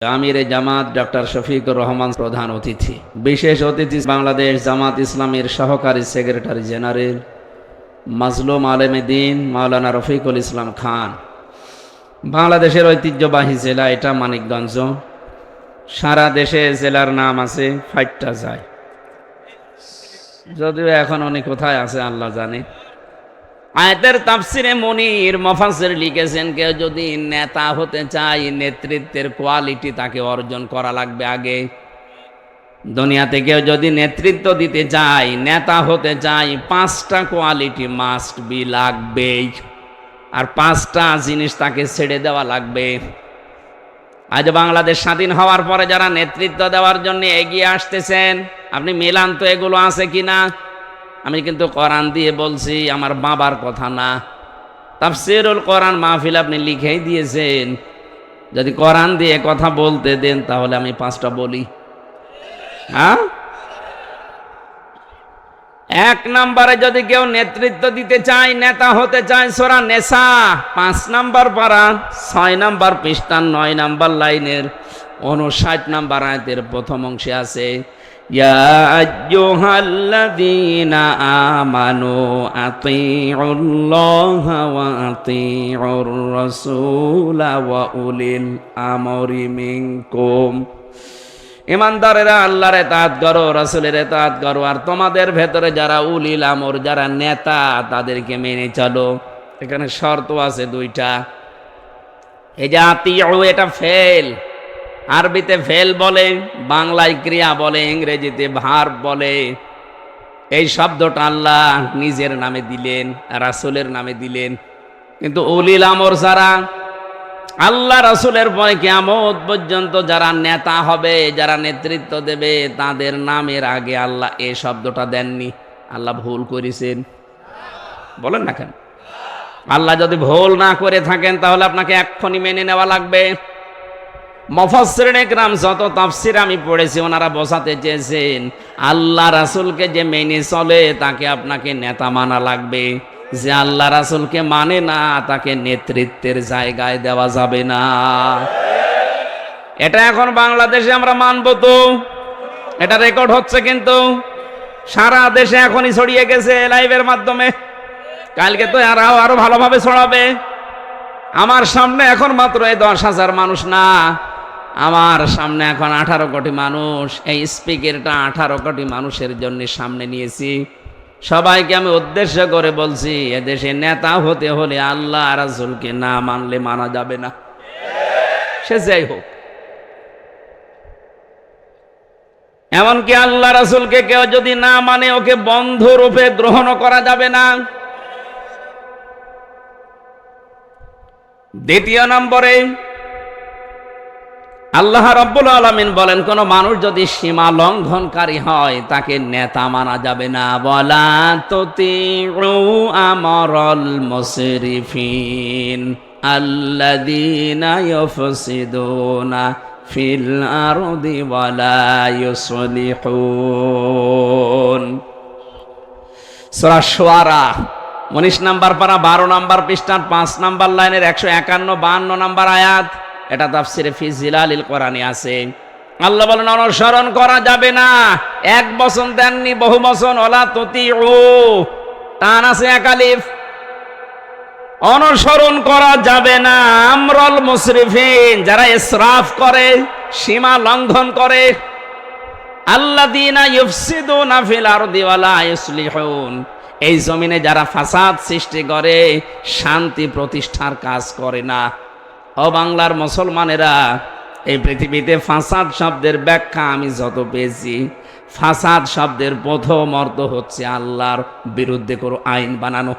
আমিরে জামাত ডক্টর শফিকুর রহমান প্রধান অতিথি, বিশেষ অতিথি বাংলাদেশ জামাত ইসলামের সহকারী সেক্রেটারি জেনারেল মাজলুম আলেমে দিন মাওলানা রফিকুল ইসলাম খান। বাংলাদেশের ঐতিহ্যবাহী জেলা এটা মানিকগঞ্জ। সারা দেশে জেলার নাম আছে, ফাইটটা যায়, যদিও এখন উনি কোথায় আছে আল্লাহ জানে। আয়াতের তাফসিরে মুনির মুফাসসির লিখেছেন, কেউ যদি নেতা হতে চায়, নেতৃত্বের কোয়ালিটি তাকে অর্জন করা লাগবে আগে। দুনিয়াতে কেউ যদি নেতৃত্ব দিতে চায়, নেতা হতে চায়, 5টা কোয়ালিটি মাস্ট বি লাগবেই, আর 5টা জিনিস তাকে ছেড়ে দেওয়া লাগবে। আজ বাংলাদেশ স্বাধীন হওয়ার পরে যারা নেতৃত্ব দেওয়ার জন্য এগিয়ে আসতেছেন, আপনি মিলান তো এগুলো আছে কিনা। আমি কিন্তু কোরআন দিয়ে বলছি, আমার বাবার কথা না। তাফসীরুল কোরআন মাহফিল আপনি লিখেই দিয়েছেন, যদি কোরআন দিয়ে কথা বলতে দেন তাহলে আমি 5টা বলি। হ্যাঁ, 1 নম্বরে যদি কেউ নেতৃত্ব দিতে চায়, নেতা হতে চায়, সূরা নিসা 5 নম্বর পারা 6 নম্বর পৃষ্ঠা 9 নম্বর লাইনের 59 নম্বর আয়াতের প্রথম অংশে আছে, ইয়া আইয়ুহাল্লাযীনা আমানু আতিউল্লাহা ওয়া আতিউর রাসূলা ওয়া উলিল আমরি মিনকুম। ইমানদারেরা আল্লাহর ইতাআত করো, রাসূলের ইতাআত করো, আর তোমাদের ভেতরে যারা উলিল আমর, যারা নেতা, তাদেরকে মেনে চলো। এখানে শর্ত আছে 2টা। এই যে আতিউ, এটা ফেল, আরবিতে ফেল বলে, বাংলায় ক্রিয়া বলে, ইংরেজিতে ভার্ব বলে। এই শব্দটা আল্লাহ নিজের নামে দিলেন, রাসূলের নামে দিলেন। কিন্তু উলিল আমর যারা, আল্লাহ রাসূলের পরে কিয়ামত পর্যন্ত যারা নেতা হবে, যারা নেতৃত্ব দেবে, তাদের নামের আগে আল্লাহ এই শব্দটা দেননি। আল্লাহ ভুল করেছেন? বলেন না কেন? আল্লাহ যদি ভুল না করে থাকেন তাহলে আপনাকে এক্ষুনি মেনে নেওয়া লাগবে। মুফাসসিরিনে কিরাম যত তাফসীর আমি পড়েছি, ওনারা বোঝাতে চেয়েছেন আল্লাহ রাসূলকে যে মেনে চলে তাকে আপনাকে নেতা মানা লাগবে। যে আল্লাহ রাসূলকে মানে না তাকে নেতৃত্বের জায়গায় দেওয়া যাবে না। এটা এখন বাংলাদেশে আমরা মানব তো? এটা রেকর্ড হচ্ছে, কিন্তু সারা দেশে এখনই ছড়িয়ে গেছে লাইভের মাধ্যমে। কালকে তো আরো ভালোভাবে ছড়াবে। আমার সামনে এখন মাত্র এই 10,000 মানুষ না, আমার সামনে এখন 18 কোটি মানুষ। এই স্পিকারটা 18 কোটি মানুষের জন্য সামনে নিয়েছি। সবাইকে আমি উদ্দেশ্য করে বলছি, এদেশে নেতা হতে হলে আল্লাহ রাসূলকে না মানলে মানা যাবে না, সে যাই হোক। এমনকি আল্লাহ রাসূলকে কেউ যদি না মানে, ওকে বন্ধু রূপে গ্রহণ করা যাবে না। 2 নম্বরে আল্লাহ রাব্বুল আলামিন বলেন, কোন মানুষ যদি সীমা লঙ্ঘনকারী হয় তাকে নেতা মানা যাবে না। ওয়ালা তুতিউ আমরাল মুসরিফিন আল্লাযীনা ইউফসিদুনা ফিল আরদি ওয়ালা ইউসলিহুন। সূরা শুআরা 19 নম্বর পারা 12 নম্বর পৃষ্ঠার 5 নম্বর লাইনের 151-52 নম্বর আয়াত। এটা তাফসিরে ফি জিলালিল কোরআনে আছে। আল্লাহ বলেন অনুসরণ করা যাবে না। 1 বচন দেননি, বহু বচন। ওয়ালা তুতিউ, টান আছে একালিফ। অনুসরণ করা যাবে না আমরাল মুসরিফিন, যারা ইসরাফ করে, সীমা লঙ্ঘন করে। আল্লাযীনা ইউফসিদুনা ফিল আরদি ওয়ালা ইউসলিহুন, এই জমিনে যারা ফাসাদ সৃষ্টি করে, শান্তি প্রতিষ্ঠার কাজ করে না। ও বাংলার মুসলমানেরা, এই পৃথিবীতে ফাসাদ শব্দের ব্যাখ্যা আমি যত পেয়েছি, ফাসাদ শব্দের প্রথম অর্থ হচ্ছে আল্লাহর বিরুদ্ধে কোনো আইন বানানো।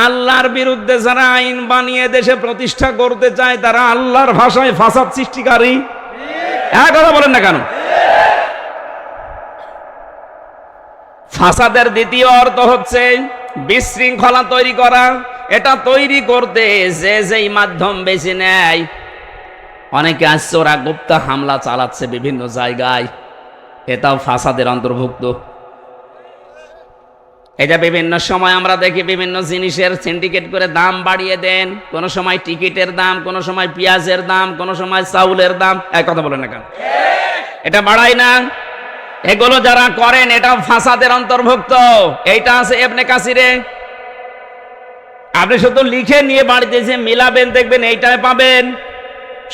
আল্লাহর বিরুদ্ধে যারা আইন বানিয়ে দেশে প্রতিষ্ঠা করতে চায়, তারা আল্লাহর ভাষায় ফাসাদ সৃষ্টিকারী। এক কথা বলেন না কেন? ফাসাদের দ্বিতীয় অর্থ হচ্ছে বিশৃঙ্খলা তৈরি করা। এটা তৈরি করতে যে যেই মাধ্যম বেছে নেয়, অনেকে আসছে ওরা গুপ্ত হামলা চালাচ্ছে বিভিন্ন জায়গায়, এটাও ফাসাদের অন্তর্ভুক্ত। এই যে বিভিন্ন সময় আমরা দেখি বিভিন্ন জিনিসের সিন্ডিকেট করে দাম বাড়িয়ে দেন, কোন সময় টিকিটের দাম, কোন সময় পেঁয়াজের দাম, কোন সময় চাউলের দাম। এক কথা বলেন না কেন? এটা বাড়াই না? এগুলো যারা করেন এটা ফাসাদের অন্তর্ভুক্ত। এইটা আছে ইবনে কাসিরে। আপনি শুধু লিখে নিয়ে বাড়িতে যে মিলাবেন, দেখবেন এইটাই পাবেন।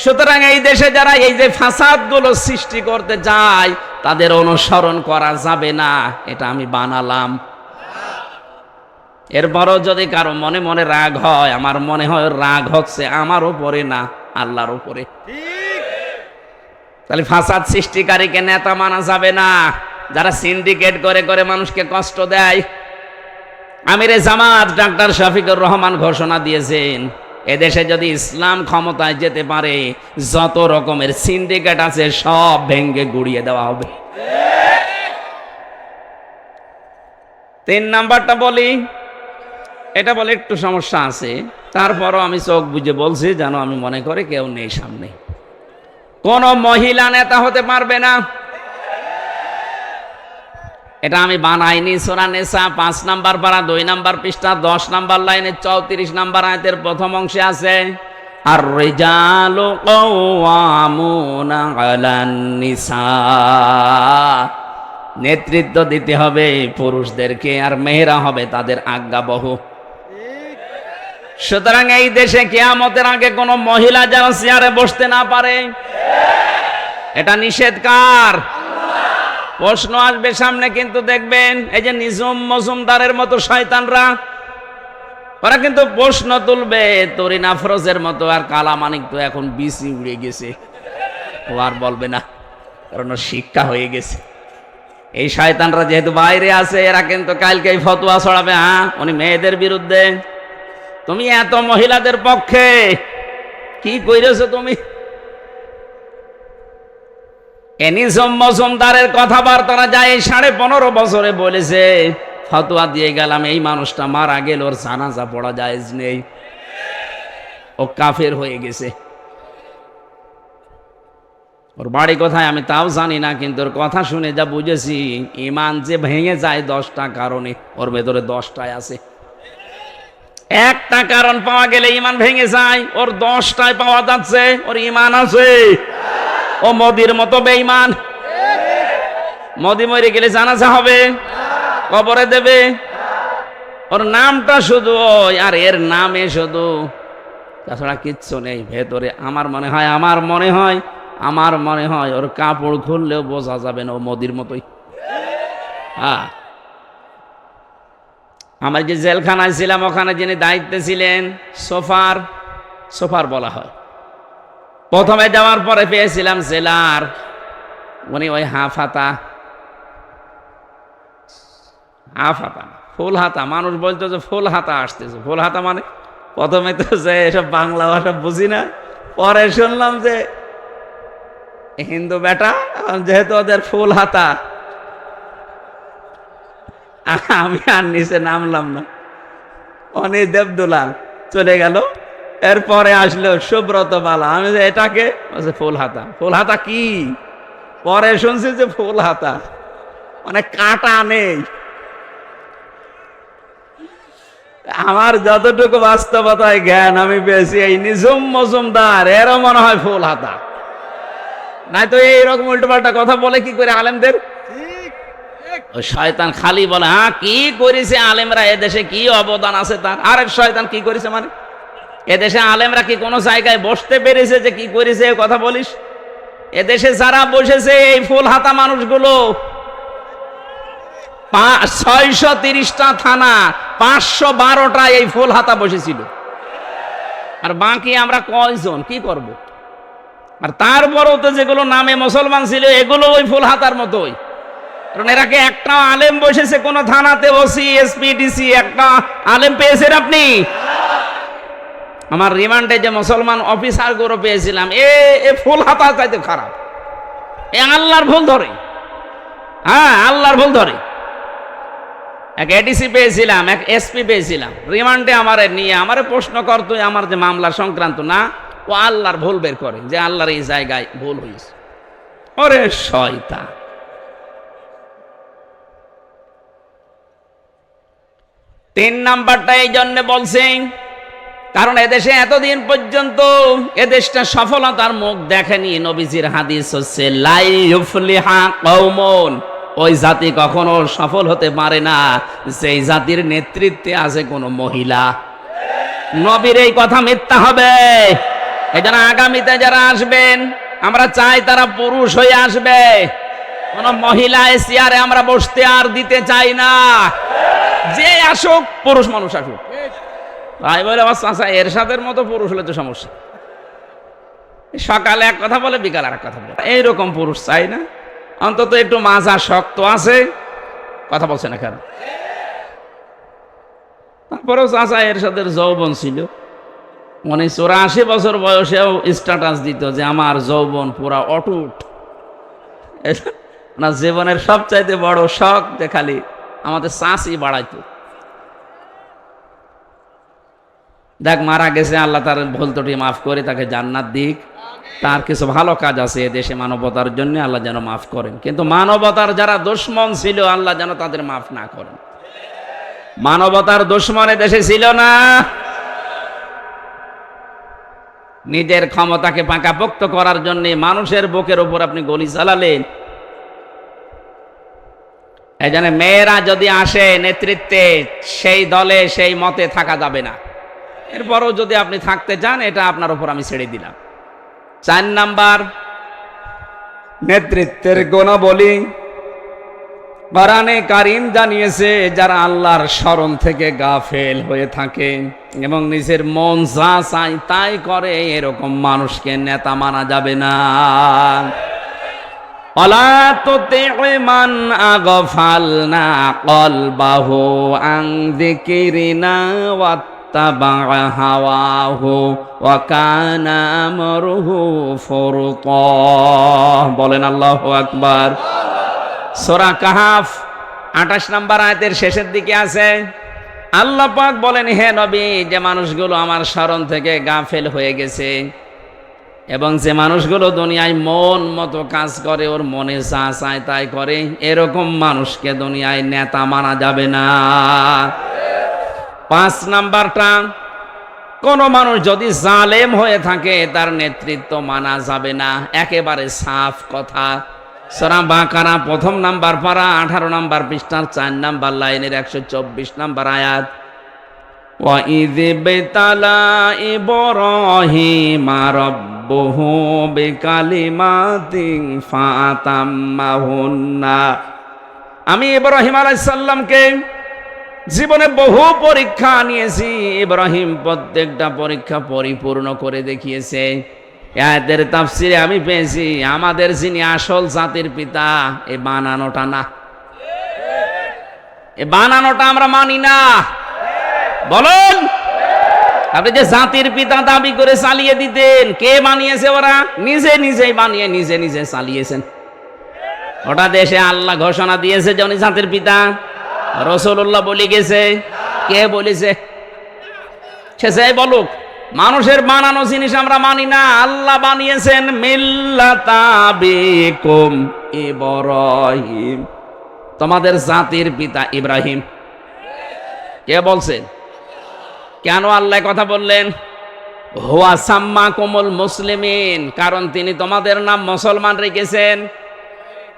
সুতরাং এই দেশে যারা এই যে ফাসাদ গুলো সৃষ্টি করতে যায় তাদের অনুসরণ করা যাবে না, এটা আমি বানালাম। এরপরও যদি কারো মনে মনে রাগ হয়, আমার মনে হয় রাগ হচ্ছে আমার উপরে না আল্লাহর উপরে। তাহলে ফাসাদ সৃষ্টিকারীকে নেতা মানা যাবে না, যারা সিন্ডিকেট করে করে মানুষকে কষ্ট দেয়। আমিরে জামাত ডাক্তার শফিকুর রহমান ঘোষণা দিয়েছেন, এদেশে যদি ইসলাম ক্ষমতায় যেতে পারে যত রকমের সিন্ডিকেট আছে সব ভেঙ্গে গুড়িয়ে দেওয়া হবে। 3 নাম্বারটা বলি, এটা বলে একটু সমস্যা আছে, তারপরও আমি চোখ বুঝে বলছি যেন আমি মনে করি কেউ নেই সামনে। কোন মহিলা নেতা হতে পারবে না, এটা আমি বানাইনি। সূরা নিসা 5 নাম্বার পারা 2 নাম্বার পৃষ্ঠা 10 নাম্বার লাইনে 34 নাম্বার আয়াতের প্রথম অংশে আছে, আর রিজালু কাওয়ামুনা আলান নিসা। নেতৃত্ব দিতে হবে পুরুষদেরকে, আর মেয়েরা হবে তাদের আজ্ঞাবহ। সুতরাং এই দেশে কিয়ামতের আগে কোন মহিলা যেন চেয়ারে বসতে না পারে, এটা নিষেধ কার? প্রশ্ন আসবে সামনে, কিন্তু দেখবেন এই যে নিজুম মজুমদারের মতো শয়তানরা, ওরা কিন্তু প্রশ্ন তুলবে তরিন আফরোজের মতো। আর কালামানিক তো এখন বিসি উড়ে গেছে, ও আর বলবে না, কারণ শিক্ষা হয়ে গেছে। এই শয়তানরা যেহেতু বাইরে আছে, এরা কিন্তু কালকে ফতোয়া ছড়াবে, হ্যাঁ উনি মেয়েদের বিরুদ্ধে, তুমি এত মহিলাদের পক্ষে কি কইরেছো তুমি? এনিজম মজুমদারের কথাবার্তা যায় 15.5 বছরে বলেছে, ফতোয়া দিয়ে গেলাম এই মানুষটা মারা গেল, ওর জানাজা পড়া জায়েজ নেই, ও কাফের হয়ে গেছে। ওর বাড়ি কোথায় আমি তাও জানি না, কিন্তু ওর কথা শুনে যা বুঝেছি, ইমান যে ভেঙে যায় 10টা কারণে, ওর ভেতরে 10টায় আছে। একটা কারণ পাওয়া গেলে ইমান ভেঙে যায়, ওর 10টায় পাওয়া যাচ্ছে, ওর ইমান আছে। ও মোদির মতো বেঈমান। মোদি মরে গেলে জানাজা হবে, কবরে দেবে, ওর নামটা শুধু ওই, আর এর নামে শুধু, তাছাড়া কিচ্ছু নেই ভেতরে। আমার মনে হয় ওর কাপড় খুললেও বোঝা যাবে না, ও মোদির মতোই। হ্যাঁ, আমার যে জেলখানায় ছিলাম ওখানে যিনি দায়িত্বে ছিলেন, সোফার বলা হয়, প্রথমে যাওয়ার পরে পেয়েছিলাম জেলার, উনি ওই হাফ হাতা ফুল হাতা, মানুষ বলতো যে ফুল হাতা আসতেছে। ফুল হাতা মানে প্রথমে তো যে এসব বাংলা ভাষা বুঝি না, পরে শুনলাম যে হিন্দু বেটা, যেহেতু ওদের ফুল হাতা, আমি আর নিচে নামলাম না। অনি দেবদুলাল চলে গেল, এরপরে আসলো সুব্রত বালা, আমি যে এটাকে ফুল হাতা কি, পরে শুনছি যে ফুল হাতা মানে কাটা নেই। আমার যতটুকু বাস্তবতায় জ্ঞান আমি পেয়েছি, এই নিঝুম মজুমদার এরও মনে হয় ফুল হাতা, নাই তো এইরকম উল্টোপাল্টা কথা বলে কি করে আলেমদের। ওই শয়তান খালি বলে হ্যাঁ কি করেছে আলেমরা, এদেশে কি অবদান আছে তার। আরেক শয়তান কি করেছে মানে, এদেশে আলেমরা কি কোনো জায়গায় বসতে পেরেছে যে কি করেছে কথা বলিস? এদেশে যারা বসেছে এই ফুল হাতা মানুষগুলো, 630টা থানা, 512টা এই ফুল হাতা বসেছিল, আর বাকি আমরা কয়জন কি করব? আর তারপরও তো যেগুলো নামে মুসলমান ছিল এগুলো ওই ফুল হাতার মতোই, কারণ এরাকে একটা আলেম বসেছে কোন থানাতে, ওসি এসপি ডিসি একটা আলেম পেয়েছেন আপনি? আমার রিমান্ডে যে মুসলমান অফিসার গুলো পেয়েছিলাম, এ ফুল হাতা চাইতে খারাপ, এ আল্লাহর ভুল ধরে, হ্যাঁ আল্লাহর ভুল ধরে। এক এডিসি পেয়েছিলাম, এক এসপি পেয়েছিলাম, রিমান্ডে আমারে নিয়ে আমারে প্রশ্ন করতো আমার যে মামলা সংক্রান্ত, না ও আল্লাহর ভুল বের করে যে আল্লাহর এই জায়গায় ভুল হয়েছে। ওরে শয়তান, তিন নাম্বারটা এই জন্য বলছেন কারণ এদেশে এতদিন পর্যন্ত এদেশটা সফলতার মুখ দেখেনি। নবীজির হাদিস হচ্ছে লা ইউফলিহা কওমুন, ওই জাতি কখনো সফল হতে পারে না সেই জাতির নেতৃত্বে আছে কোনো মহিলা। নবীর এই কথা মিথ্যা হবে। এই জন্য আগামীতে যারা আসবেন আমরা চাই তারা পুরুষ হয়ে আসবে, কোন মহিলা চেয়ারে আমরা বসতে আর দিতে চাই না। যে আসুক পুরুষ মানুষ আসুক। ভাই বলে আমার চাচা এরশাদের মতো পুরুষ হলে তো সমস্যা, সকালে এক কথা বলে বিকালে আর এক কথা বলে, এইরকম পুরুষ চাই না। অন্তত একটু মাজা শক্ত আছে, কথা বলছে না কেন? তারপরেও চাচা এরশাদের যৌবন ছিল, 84 বছর বয়সেও স্ট্যাটাস দিত যে আমার যৌবন পুরা অটুট। না, জীবনের সবচাইতে বড় শখ যে খালি আমাদের চাষই বাড়াইতো। দেখ মারা গেছে, আল্লাহ তার ভুল ত্রুটি মাফ করে তাকে জান্নাত দিক। তার কিছু ভালো কাজ আছে এদেশে মানবতার জন্য, আল্লাহ যেন মাফ করেন। কিন্তু মানবতার যারা দুশমন ছিল আল্লাহ যেন তাদের মাফ না করেন। মানবতার দুশমন দেশে ছিল না। নিজের ক্ষমতাকে পাকাপোক্ত করার জন্য মানুষের বুকের উপর আপনি গলি চালালেন। এই জন্য মেয়েরা যদি আসে নেতৃত্বে, সেই দলে সেই মতে থাকা যাবে না। এরপরও যদি আপনি থাকতে চান এটা আপনার উপর আমি ছেড়ে দিলাম। 4 নাম্বার নেতৃত্বের গুণাবলী কোরআনে কারীম জানিয়েছে যারা আল্লাহর স্মরণ থেকে গাফেল হয়ে থাকে এবং নিজের মন যা চায় তাই করে, এরকম মানুষকে নেতা মানা যাবে না। ওয়ালা তুতিউ মান আগফালনা কলবাহু আন যিকরিনা ওয়াত্তাবা হাওয়াহু ওয়া কানা আমরুহু ফুরতা। বলেন আল্লাহু আকবার। সূরা কাহফ 28 নম্বর আয়াতের শেষের দিকে আছে, আল্লাহ পাক বলেন হে নবী, যে মানুষগুলো আমার স্মরণ থেকে গাফেল হয়ে গেছে এবং যে মানুষগুলো দুনিয়ায় মন মতো কাজ করে, ওর মনে যা চায় তাই করে, এরকম মানুষকে দুনিয়ায় নেতা মানা যাবে না। 5 নাম্বারটা, কোন মানুষ যদি জালেম হয়ে থাকে তার নেতৃত্ব মানা যাবে না, একেবারে সাফ কথা। সূরা বাকারা 1 নাম্বার পারা 18 নাম্বার পৃষ্ঠার 4 নাম্বার লাইনের 124 নাম্বার আয়াত। ওয়া ইয বিতালা ইব্রাহিমা রাব্বুহু বিকালিমাতিন ফাতাম্মাহুন্না। আমি ইব্রাহিম আলাইহিস সালামকে জীবনে বহু পরীক্ষা নিয়েছি, ইব্রাহিম প্রত্যেকটা পরীক্ষা পরিপূর্ণ করে দেখিয়েছে। আয়াতের তাফসিরে আমি পেয়েছি আমাদের যিনি আসল জাতির পিতা, এই বানানোটা না, এই বানানোটা আমরা মানি না। বলুন, আপনি যে জাতির পিতা দাবি করে চালিয়ে দিতেন, কে বানিয়েছে? ওরা নিজেই বানিয়ে নিজে চালিয়েছেন। ওটা দেশে আল্লাহ ঘোষণা দিয়েছে যে উনি জাতির পিতা, রাসূলুল্লাহ বলে গেছে। কে বলেছে? সে যাই বলুক, মানুষের বানানো জিনিস আমরা মানি না। আল্লাহ বানিয়েছেন মিল্লাতা আবিকুম ইব্রাহিম, তোমাদের জাতির পিতা ইব্রাহিম। কে বলছেন? কেন আল্লাহ কথা বললেন? হুয়া সাম্মাকুমুল মুসলিমিন, কারণ তিনি তোমাদের নাম মুসলমান রেখেছেন।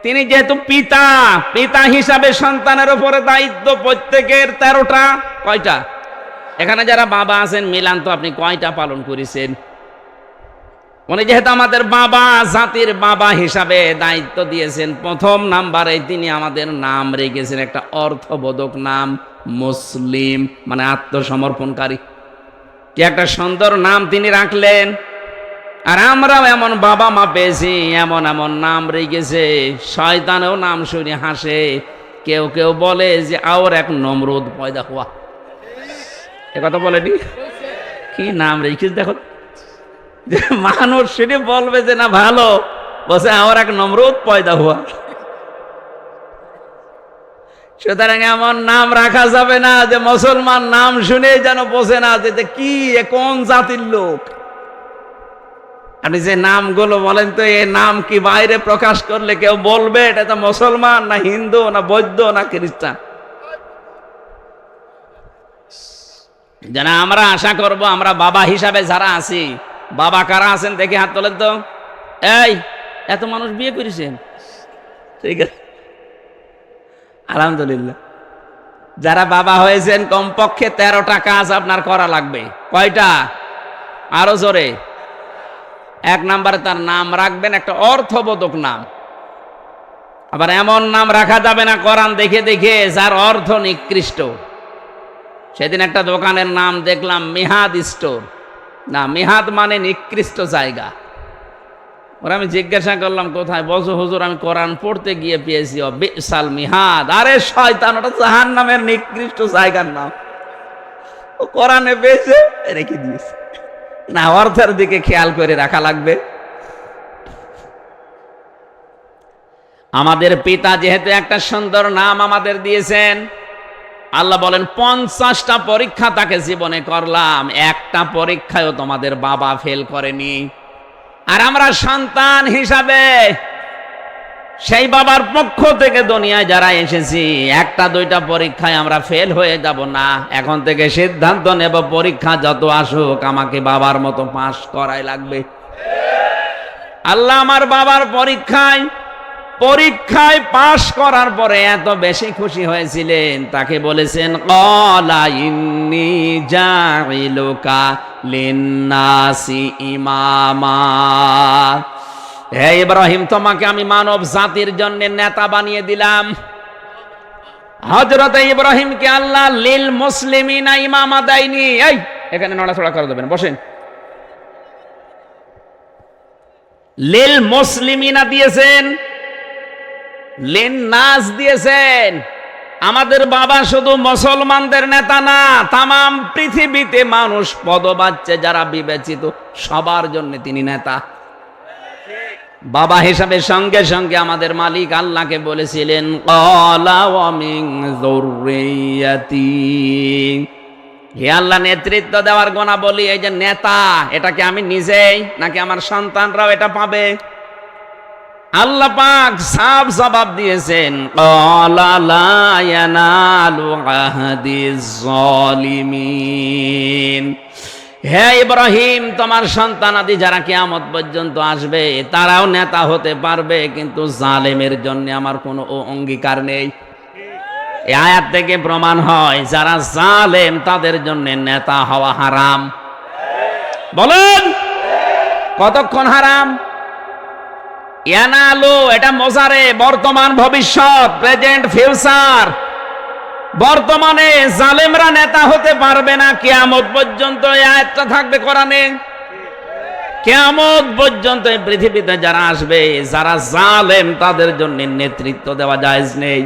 তিনি যেহেতু পিতা, পিতা হিসাবে সন্তানের উপরে দায়িত্ব প্রত্যেকের 13টা। কয়টা? এখানে যারা বাবা আছেন মিলান তো আপনি কয়টা পালন করেছেন? উনি যেহেতু আমাদের বাবা, জাতির বাবা হিসাবে দায়িত্ব দিয়েছেন, 1 নাম্বারে তিনি আমাদের নাম রেখেছেন একটা অর্থবোধক নাম, মুসলিম, মানে আত্মসমর্পণকারী। কি একটা সুন্দর নাম তিনি রাখলেন। আর আমরাও এমন বাবা মা পেয়েছি, এমন নাম রেখেছে, শয়তানেও নাম শুনে হাসে। কেউ বলে যে আর এক নমরুদ পয়দা হওয়া। এ কথা বলেনি? কি নাম রেখেছিস দেখো, যে মানুষ শুনে বলবে যে না ভালো, বসে আর এক নমরুদ পয়দা হওয়া। সুতরাং এমন নাম রাখা যাবে না যে মুসলমান নাম শুনে যেন বোঝে না যে কি কোন জাতির লোক। আপনি যে নামগুলো বলেন তো, এই নাম কি বাইরে প্রকাশ করলে কেউ বলবে এটা তো মুসলমান না হিন্দু না বৌদ্ধ না খ্রিস্টান? যেন আমরা আশা করব আমরা বাবা হিসাবে যারা আছি, বাবা কারা আছেন দেখে হাত তোলেন তো। এই এত মানুষ বিয়ে করেছেন, ঠিক আছে আলহামদুলিল্লাহ। যারা বাবা হয়েছেন কমপক্ষে 13টা কাজ আপনার করা লাগবে। কয়টা? আরো জোরে। 1 নম্বরে তার নাম রাখবেন একটা অর্থবোধক নাম। আবার এমন নাম রাখা যাবে না কোরআন দেখে দেখে যার অর্থ নিকৃষ্ট। সেদিন একটা দোকানের নাম দেখলাম মিহাদ স্টোর। না, মিহাদ মানে নিকৃষ্ট জায়গা। ওরা আমি জিজ্ঞাসা করলাম কোথায়, বলছো হুজুর আমি কোরআন পড়তে গিয়ে পেয়েছি বিসাল মিহাদ। আরে শয়তান, ওটা জাহান্নামের নিকৃষ্ট জায়গার নাম। ও কোরআনে পেয়েছে রেখে দিয়েছে। না, অর্থের দিকে খেয়াল করে রাখা লাগবে। আমাদের পিতা যেহেতু একটা সুন্দর নাম আমাদের দিয়েছেন, আল্লাহ বলেন 50টা পরীক্ষা তাকে জীবনে করলাম, একটা পরীক্ষায়ও তোমাদের বাবা ফেল করেনি। আর আমরা সন্তান হিসাবে সেই বাবার পক্ষ থেকে দুনিয়ায় যারা এসেছি, 1-2টা পরীক্ষায় আমরা ফেল হয়ে যাব না। এখন থেকে সিদ্ধান্ত নেব পরীক্ষা যত আসুক আমাকে বাবার মতো পাস করাই লাগবে। আল্লাহ আমার বাবার পরীক্ষায় পাশ করার পরে এত বেশি খুশি হয়েছিলেন, তাকে বলেছেন ক্বালা ইন্নী জাইলুকা লিন্নাসি ইমামা। হে ইব্রাহিম, তোমাকে আমি মানব জাতির জন্য নেতা বানিয়ে দিলাম। হযরত ইব্রাহিমকে আল্লাহ লিল মুসলিমিনা ইমামা দেয়নি। এই এখানে নড়াচড়া করে দেবেন, বসেন। লিল মুসলিমিনা দিয়েছেন, লিন্নাস দিয়েছেন। আমাদের বাবা শুধু মুসলমানদের নেতা না, তামাম পৃথিবীতে মানুষ পদবাচ্চে যারা বিবেচিত সবার জন্য তিনি নেতা। বাবা হিসাবে সঙ্গে সঙ্গে আমাদের মালিক আল্লাহকে বলেছিলেন ক্বালা ওয়া মিন যুররিয়াতি। হে আল্লাহ, নেতৃত্ব দেওয়ার গোনা বলি, এই যে নেতা, এটা কি আমি নিজেই নাকি আমার সন্তানরাও এটা পাবে? আল্লাহ পাক সাফ জবাব দিয়েছেন ক্বালা লা ইয়ানালু আহদিজ জালিমিন। হে ইব্রাহিম, তোমার সন্তানাদি যারা কিয়ামত পর্যন্ত আসবে তারাও নেতা হতে পারবে, কিন্তু জালেমের জন্য আমার কোনো অঙ্গীকার নেই। এই আয়াত থেকে প্রমাণ হয় যারা জালেম তাদের জন্য নেতা হওয়া হারাম। বলেন কতক্ষণ হারাম? ইয়ানালু এটা মোজারে, বর্তমান ভবিষ্যৎ, প্রেজেন্ট ফিউচার। বর্তমানে জালেমরা নেতা হতে পারবে না কিয়ামত পর্যন্ত। এই আয়াতটা থাকবে কোরআনে। কিয়ামত পর্যন্ত এই পৃথিবীতে যারা আসবে, যারা জালেম তাদের জন্য নেতৃত্ব দেওয়া জায়েজ নেই।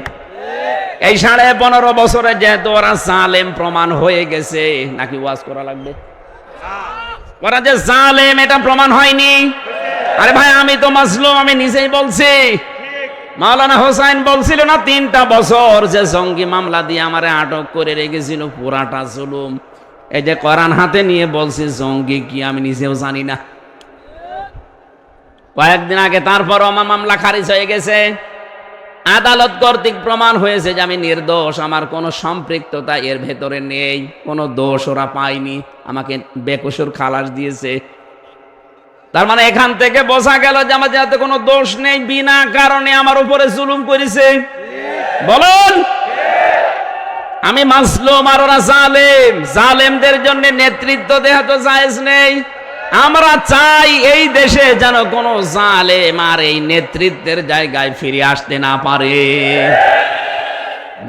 এই 15.5 বছরে যেহেতু ওরা জালেম প্রমাণ হয়ে গেছে, নাকি ওয়াজ করা লাগবে? ওরা যে জালেম এটা প্রমাণ হয়নি। আরে ভাই, আমি তো মাজলুম, আমি নিজেই বলছি। মাওলানা হোসাইন বলছিল না 3টা বছর যে জঙ্গি মামলা দিয়ে আমারে আটক করে রেখেছিল, পুরাটা জুলুম। এই যে কোরআন হাতে নিয়ে বলছি জঙ্গি কি আমি নিজেও জানি না। কয়েকদিন আগে তারপর আমার মামলা খারিজ হয়ে গেছে। আদালত কর্তৃক প্রমাণ হয়েছে যে আমি নির্দোষ, আমার কোনো সম্পৃক্ততা এর ভেতরে নেই, কোনো দোষ ওরা পায়নি, আমাকে বেকসুর খালাস দিয়েছে। তার মানে এখান থেকে বোঝা গেল যে আমার যাতে কোনো দোষ নেই, বিনা কারণে আমার উপরে জুলুম করেছে। বলুন, আমি মাজলুম আর ওরা জালেম। জালেমদের জন্য নেতৃত্ব দেওয়া তো জায়েজ নেই। আমরা চাই এই দেশে যেন কোনো জালেম আর এই নেতৃত্বের জায়গায় ফিরে আসতে না পারে।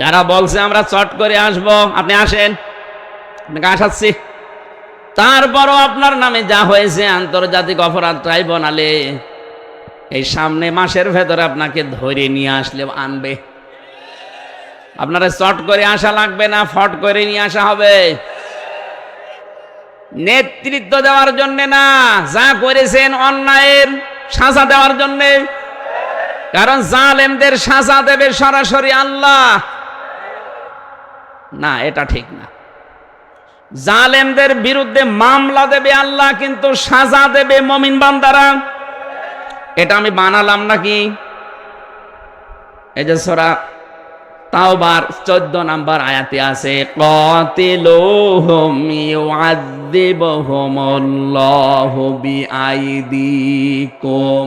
যারা বলছে আমরা চট করে আসবো, আপনি আসেন, আপনাকে আসাচ্ছি। তারপরও আপনার নামে যা হয়েছে আন্তর্জাতিক অপরাধ ট্রাইব্যুনালে, এই সামনে মাসের ভেতরে আপনাকে ধরে নিয়ে আসলে আনবে। আপনারা চট করে আসা লাগবে না, ফট করে নিয়ে আসা হবে। নেতৃত্ব দেওয়ার জন্য না, যা করেছেন অন্যায়ের সাজা দেওয়ার জন্য। কারণ জালেমদের সাজা দেবে সরাসরি আল্লাহ না, এটা ঠিক না। জালেমদের বিরুদ্ধে মামলা দেবে আল্লাহ, কিন্তু সাজা দেবে মুমিন বান্দারা। এটা আমি বানালাম নাকি? এই যে সূরা তাওবার 14 নম্বর আয়াতে আছে কাতিলুহুম ইউআযযিবুহুমুল্লাহু বিআইদিকুম।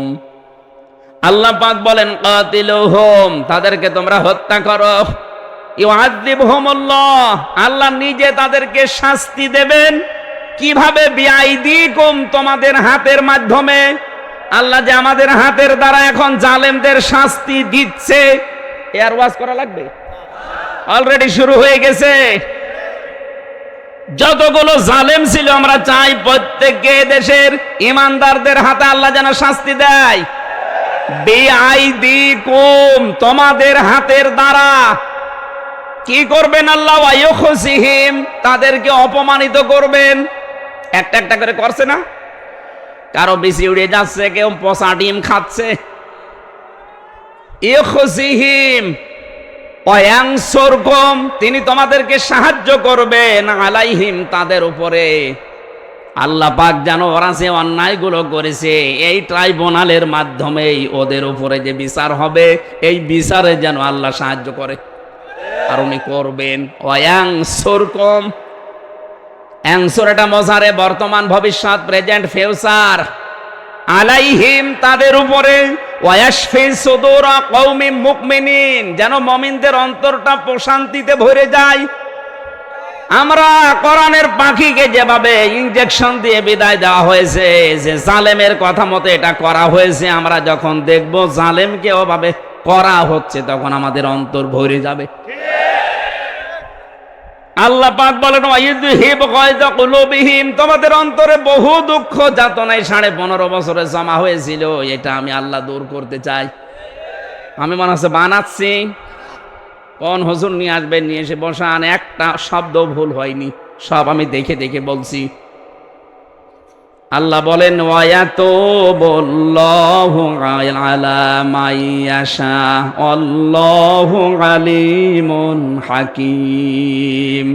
আল্লাহ পাক বলেন কাতিলুহুম, তাদেরকে তোমরা হত্যা করো। ইউআযযিবুহুমুল্লাহ, আল্লাহ নিজে তাদেরকে শাস্তি দেবেন। কিভাবে? বিআইদিকুম, তোমাদের হাতের মাধ্যমে। আল্লাহ যে আমাদের হাতের দ্বারা এখন জালেমদের শাস্তি দিচ্ছে, এর ওয়াজ করা লাগবে? অলরেডি শুরু হয়ে গেছে। যতগুলো জালেম ছিল আমরা চাই প্রত্যেককে দেশের ইমানদারদের হাতে আল্লাহ যেন শাস্তি দেয়। বিআইদিকুম, তোমাদের হাতের দ্বারা। কি করবেন আল্লাহ? ওয়ায়ুখজিহিম, তাদেরকে অপমানিত করবেন। একটা একটা করে করছে না? কারো বিচি উড়ে যাচ্ছে, কেউ পচা ডিম খাচ্ছে। ইখজিহিম ওয়ায়ানসুরকুম, তিনি তোমাদেরকে সাহায্য করবেন। আলাইহিম, তাদের উপরে। আল্লাহ পাক যেন ওরা যে অন্যায়গুলো করেছে এই ট্রাইব্যুনালের মাধ্যমেই ওদের উপরে যে বিচার হবে, এই বিচারে যেন আল্লাহ সাহায্য করে। আর উনি করবেন। ওয়ায়ানসুরকুম, অ্যানসুর এটা মজারে বর্তমান, ভবিষ্যৎ, প্রেজেন্ট, ফিউচার। আলাইহিম, তাদের উপরে। ওয়ায়াশফি সুদুর কওমিন মুমিনিন, যেন মুমিনদের অন্তরটা প্রশান্তিতে ভরে যায়। আমরা কোরআনের পাখিকে যেভাবে ইনজেকশন দিয়ে বিদায় দেওয়া হয়েছে, যে জালেমের কথা মতো এটা করা হয়েছে, আমরা যখন দেখব জালেমকে ওভাবে করা হচ্ছে, তখন আমাদের অন্তর ভরে যাবে। আল্লাহ পাক বলেন ওয়াইযহিব গায়যা কুলুবিহিম, তোমাদের অন্তরে বহু দুঃখ যাতনায় 15.5 বছরে জমা হয়েছিল, এটা আমি আল্লাহ দূর করতে চাই। আমি মনে হচ্ছে বানাচ্ছি। কোন হুজুর নিয়ে আসবেন, নিয়ে এসে বসান, একটা শব্দ ভুল হয়নি, সব আমি দেখে দেখে বলছি। আল্লাহ বলেন ওয়ায়াতুবুল্লাহু আলা মাইয়াশা আল্লাহু আলিমুন হাকীম।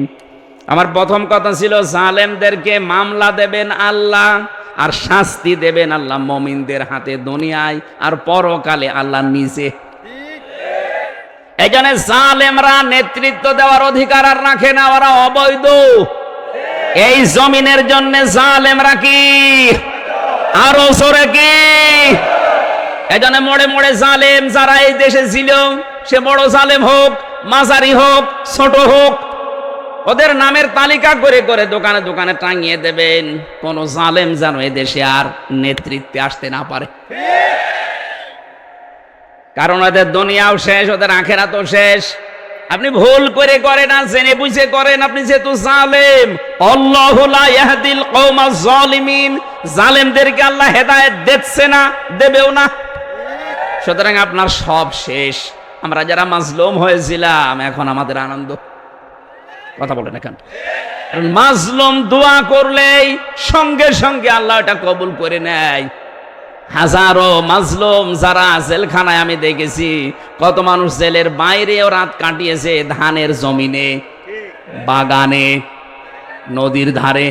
আমার প্রথম কথা ছিল জালেমদেরকে মামলা দেবেন আল্লাহ, আর শাস্তি দেবেন আল্লাহ মুমিনদের হাতে, দুনিয়ায় আর পরকালে আল্লাহ নিজে। এখানে জালেমরা নেতৃত্ব দেওয়ার অধিকার আর রাখে না, ওরা অবৈধ। এই জমিনের জন্য জালেমরা কি আরো জোরে কি? এজন্য মোড়ে মোড়ে জালেম যারা এই দেশে ছিল, সে বড় জালেম হোক, মাঝারি হোক, ছোট হোক, ওদের নামের তালিকা করে করে দোকানে দোকানে টাঙিয়ে দেবেন। কোন জালেম যেন এই দেশে আর নেতৃত্বে আসতে না পারে। কারণ ওদের দুনিয়াও শেষ, ওদের আখেরাতও শেষ। আপনি ভুল করে করেন, না জেনে বুঝে করেন, আপনি যেহেতু জালেম। আল্লাহু লা ইয়াহদিল কওমাজ জালিমিন, জালেমদেরকে আল্লাহ হেদায়েত দিচ্ছে না, দেবেও না। সুতরাং আপনার সব শেষ। আমরা যারা মাজলুম হয়েছিলাম, এখন আমাদের আনন্দ। কথা বলেন এখন। মাজলুম দোয়া করলেই সঙ্গে সঙ্গে আল্লাহ এটা কবুল করে নেয়। হাজারো মাজলুম যারা জেলখানায় আমি দেখেছি, কত মানুষ জেলের বাইরেও রাত কাটিয়েছে, ধানের জমিনে, বাগানে, নদীর ধারে,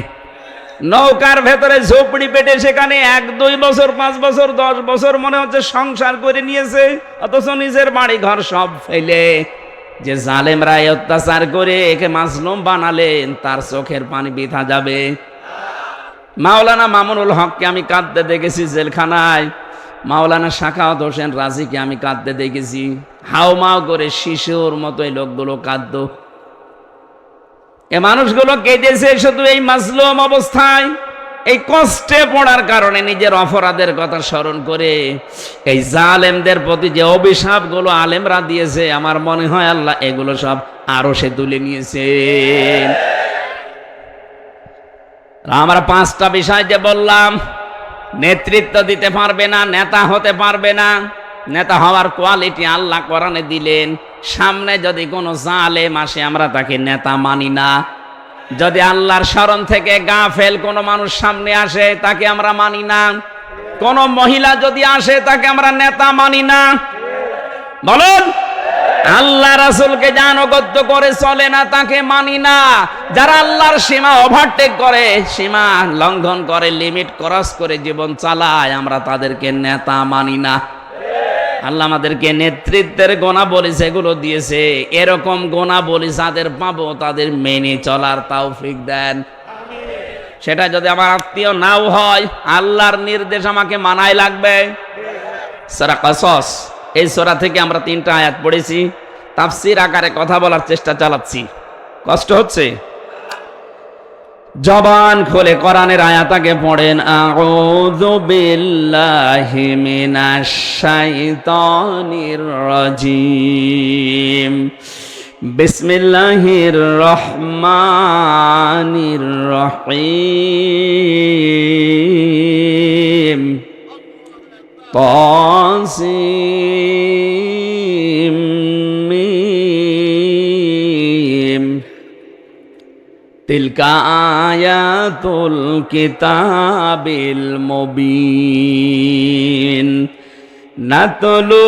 নৌকার ভেতরে ঝোপড়ি পেটে, সেখানে 1-2 বছর, 5 বছর, 10 বছর মনে হচ্ছে সংসার করে নিয়েছে, অথচ নিজের বাড়ি ঘর সব ফেলে। যে জালেমরা অত্যাচার করে একে মাজলুম বানালেন, তার চোখের পানি বৃথা যাবে। মাওলানা মামুনুল হককে আমি কাঁদতে দেখেছি জেলখানায়, মাওলানা শাখাওয়াত হোসেন রাজিকে আমি কাঁদতে দেখেছি। হাউমাউ করে শিশুর মতো এই লোকগুলো কাঁদত। এ মানুষগুলো কেঁদেছে শুধু এই মাজলুম অবস্থায়, এই কষ্টে পড়ার কারণে, নিজের অপরাধের কথা স্মরণ করে। এই জালেমদের প্রতি যে অভিশাপগুলো আলেমরা দিয়েছে, আমার মনে হয় আল্লাহ এগুলো সব আরো সে তুলে নিয়েছে। আমরা 5টা বিষয় যে বললাম, নেতৃত্ব দিতে পারবে না, নেতা হতে পারবে না। নেতা হওয়ার কোয়ালিটি আল্লাহ কোরআনে দিলেন। সামনে যদি কোনো জালেম আসে, আমরা তাকে নেতা মানি না। যদি আল্লাহর শরণ থেকে গাফেল কোনো মানুষ সামনে আসে, তাকে আমরা মানি না। কোন মহিলা যদি আসে, তাকে আমরা নেতা মানি না। বলুন, আল্লাহ রাসূলকে যা আনুগত্য করে চলে না, তাকে মানি না। যারা আল্লাহর সীমা ওভারটেক করে, সীমা লঙ্ঘন করে, লিমিট ক্রস করে জীবন চালায়, আমরা তাদেরকে নেতা মানি না। আল্লাহ আমাদেরকে নেতৃত্বের গুণাবলী যেগুলো দিয়েছে, এরকম গুণাবলী যাদের পাবো তাদের মেনে চলার তৌফিক দেন। সেটা যদি আমার আত্মীয় নাও হয়, আল্লাহর নির্দেশ আমাকে মানাই লাগবে। সূরা কসস, এই সূরা থেকে আমরা 3টা আয়াত পড়েছি, তাফসীর আকারে কথা বলার চেষ্টা চালাচ্ছি। কষ্ট হচ্ছে? জবান খুলে কোরআনের আয়াত আগে পড়েন। আউযু বিল্লাহি মিনাশ শাইতানির রাজিম। বিসমিল্লাহির রহমানির রহিম। তাসিম মিম। তিলকা আয়াতুল কিতাবিল মুবিন। নাতলু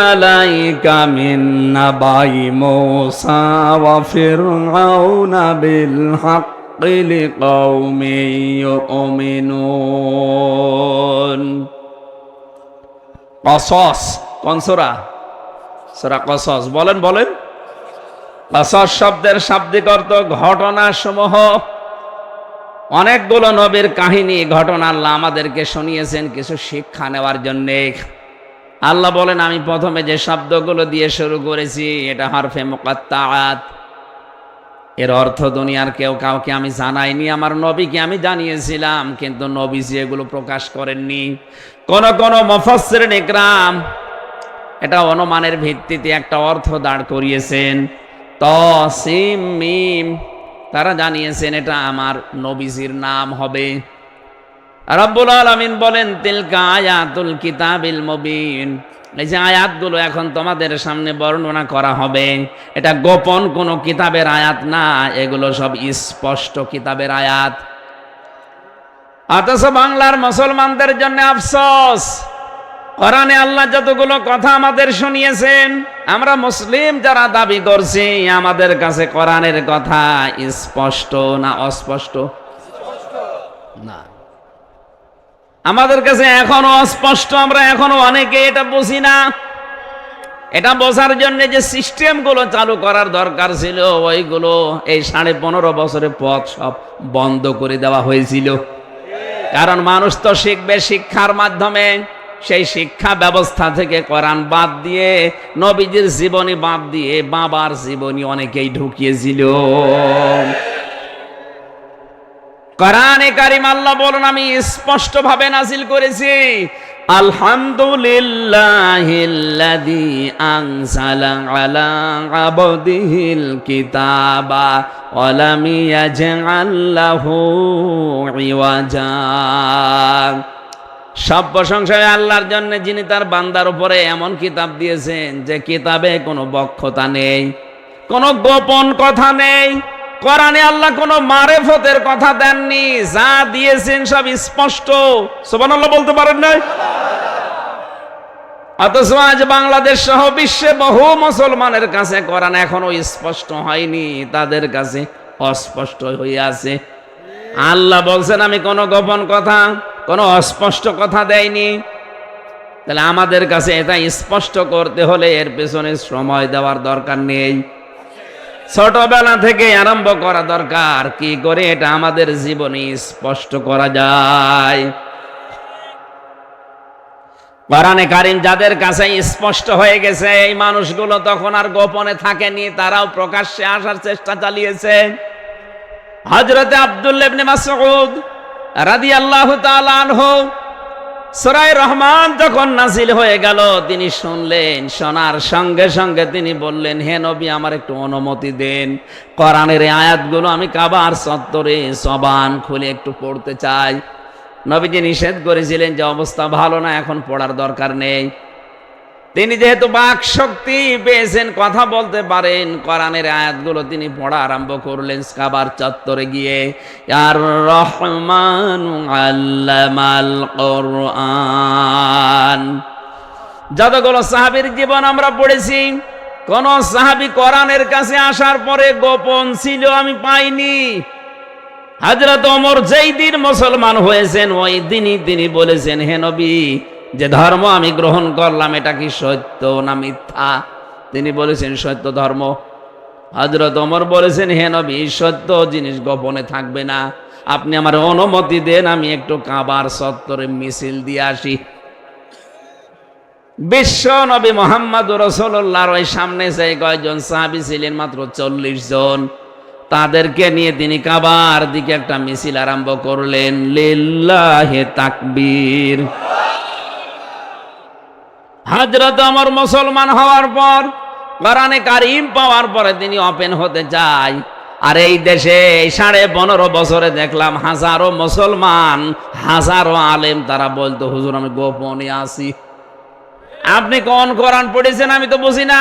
আলাইকা মিন নাবাই মূসা ওয়া ফিরআউনা বিল হাক্কি লিকাওমিন ইউমিনুন। কসস কোন সূরা? সূরা কসস। বলেন বলেন। কসস শব্দের শাব্দিক অর্থ ঘটনা সমূহ। অনেকগুলো নবীর কাহিনী, ঘটনা আল্লাহ আমাদেরকে শুনিয়েছেন কিছু শিক্ষা নেওয়ার জন্য। আল্লাহ বলেন, আমি প্রথমে যে শব্দগুলো দিয়ে শুরু করেছি এটা হরফে মুকাত্তাআত। এর অর্থ দুনিয়ার কেউ কাউকে আমি জানাইনি, আমার নবীকে আমি জানিয়েছিলাম, কিন্তু নবীজি এগুলো প্রকাশ করেননি। কোন কোন মুফাসসিরিন ইকরাম এটা অনুমানের ভিত্তিতে একটা অর্থ দাঁড় করিয়েছেন। তাসিম মিম, তারা জানিয়েছেন এটা আমার নবীজির নাম হবে। রব্বুল আলামিন বলেন, তিলকা আয়াতুল কিতাবিল মুবিন। এই যে আয়াতগুলো এখন তোমাদের সামনে বর্ণনা করা হবে, এটা গোপন কোনো কিতাবের আয়াত না, এগুলো সব স্পষ্ট কিতাবের আয়াত। অথচ বাংলার মুসলমানদের জন্য আফসোস, কোরআনে আল্লাহ যতগুলো কথা আমাদের শুনিয়েছেন, আমরা মুসলিম যারা দাবি করছি, আমাদের কাছে কোরআনের কথা স্পষ্ট না অস্পষ্ট? না, আমাদের কাছে এখনো অস্পষ্ট। আমরা এখনো অনেকে এটা বুঝি না। এটা বোঝার জন্য যে সিস্টেমগুলো চালু করার দরকার ছিল, ওইগুলো এই 15.5 বছরের পথ সব বন্ধ করে দেওয়া হয়েছিল। কারণ মানুষ তো শিখবে শিক্ষার মাধ্যমে। সেই শিক্ষা ব্যবস্থা থেকে কোরআন বাদ দিয়ে, নবীজির জীবনী বাদ দিয়ে, বাবার জীবনী অনেকেই ঢুকিয়েছিল। কোরআনে কারীম আল্লাহ বলেন, আমি স্পষ্ট ভাবে নাযিল করেছি, আলহামদুলিল্লাহিল্লাযী আনজালা আলা আবদিহিল কিতাবা ওয়া লাম ইয়াজআল লাহু ইওয়াজা। সব প্রশংসা আল্লাহর জন্য, যিনি তার বান্দার উপরে এমন কিতাব দিয়েছেন যে কিতাবে কোনো বক্রতা নেই, কোনো গোপন কথা নেই। কোরআনে আল্লাহ কোনো মারেফতের কথা দেননি, যা দিয়েছেন সব স্পষ্ট। সুবহানাল্লাহ বলতে পারেন না? অথচ আজ বাংলাদেশ সহ বিশ্বে বহু মুসলমানের কাছে কোরআন এখনো স্পষ্ট হয়নি, তাদের কাছে অস্পষ্ট হয়ে আছে। আল্লাহ বলছেন, আমি কোনো গোপন কথা, কোনো অস্পষ্ট কথা দেয়নি। তাহলে আমাদের কাছে এটা স্পষ্ট করতে হলে এর পেছনে সময় দেওয়ার দরকার নেই, ছোটবেলা থেকে আরম্ভ করা দরকার। কি করে এটা আমাদের জীবনে স্পষ্ট করা যায়? কোরআনে কারীম যাদের কাছে স্পষ্ট হয়ে গেছে, এই মানুষগুলো তখন আর গোপনে থাকেনি, তারাও প্রকাশ্যে আসার চেষ্টা চালিয়েছে। হযরতে আব্দুল্লাহ ইবনে মাসউদ রাদিয়াল্লাহু তাআলা আনহু, সূরা রহমান যখন নাযিল হয়ে গেল, তিনি শুনলেন। শোনার সঙ্গে সঙ্গে তিনি বললেন, হে নবী, আমার একটু অনুমতি দেন, কোরআনের এই আয়াতগুলো আমি কাবার চত্বরে জবান খুলে একটু পড়তে চাই। নবীজি নিষেধ করেছিলেন যে অবস্থা ভালো না, এখন পড়ার দরকার নেই। তিনি যেহেতু বাক শক্তি পেয়েছেন, কথা বলতে পারেন, কোরআনের আয়াতগুলো তিনি পড়া আরম্ভ করলেন কাবার চত্বরে গিয়ে। আর রহমানু আল্লামাল কোরআন। যতগুলো সাহাবীর জীবন আমরা পড়েছি, কোন সাহাবী কোরআনের কাছে আসার পরে গোপন ছিল আমি পাইনি। হযরত ওমর যেই দিন মুসলমান হয়েছেন, ওই দিনই তিনি বলেছেন, হে নবী, যে ধর্ম আমি গ্রহণ করলাম এটা কি সত্য না মিথ্যা? তিনি বলেছেন সত্য ধর্ম। হযরত ওমর বলেছেন, হে নবী, সত্য জিনিস গোপনে থাকবে না, আপনি আমার অনুমতি দেন আমি একটু কাবার চত্বরে মিছিল দিয়ে আসি। বিশ্ব নবী মুহাম্মদুর রাসূলুল্লাহর ওই সামনে সেই কয়জন সাহাবী ছিলেন? মাত্র 40 জন। তাদেরকে নিয়ে তিনি কাবার দিকে একটা মিছিল আরম্ভ করলেন। লিল্লাহি তাকবীর। হযরত ওমর মুসলমান হওয়ার পর, কোরআনে কারীম পাওয়ার পরে তিনি ওপেন হতে চায়। আর এই দেশে 15.5 বছরে দেখলাম হাজারো মুসলমান, হাজারো আলেম তারা বলতো, হুজুর আমি গোপনে আছি। আপনি কোন কোরআন পড়েছেন আমি তো বুঝি না।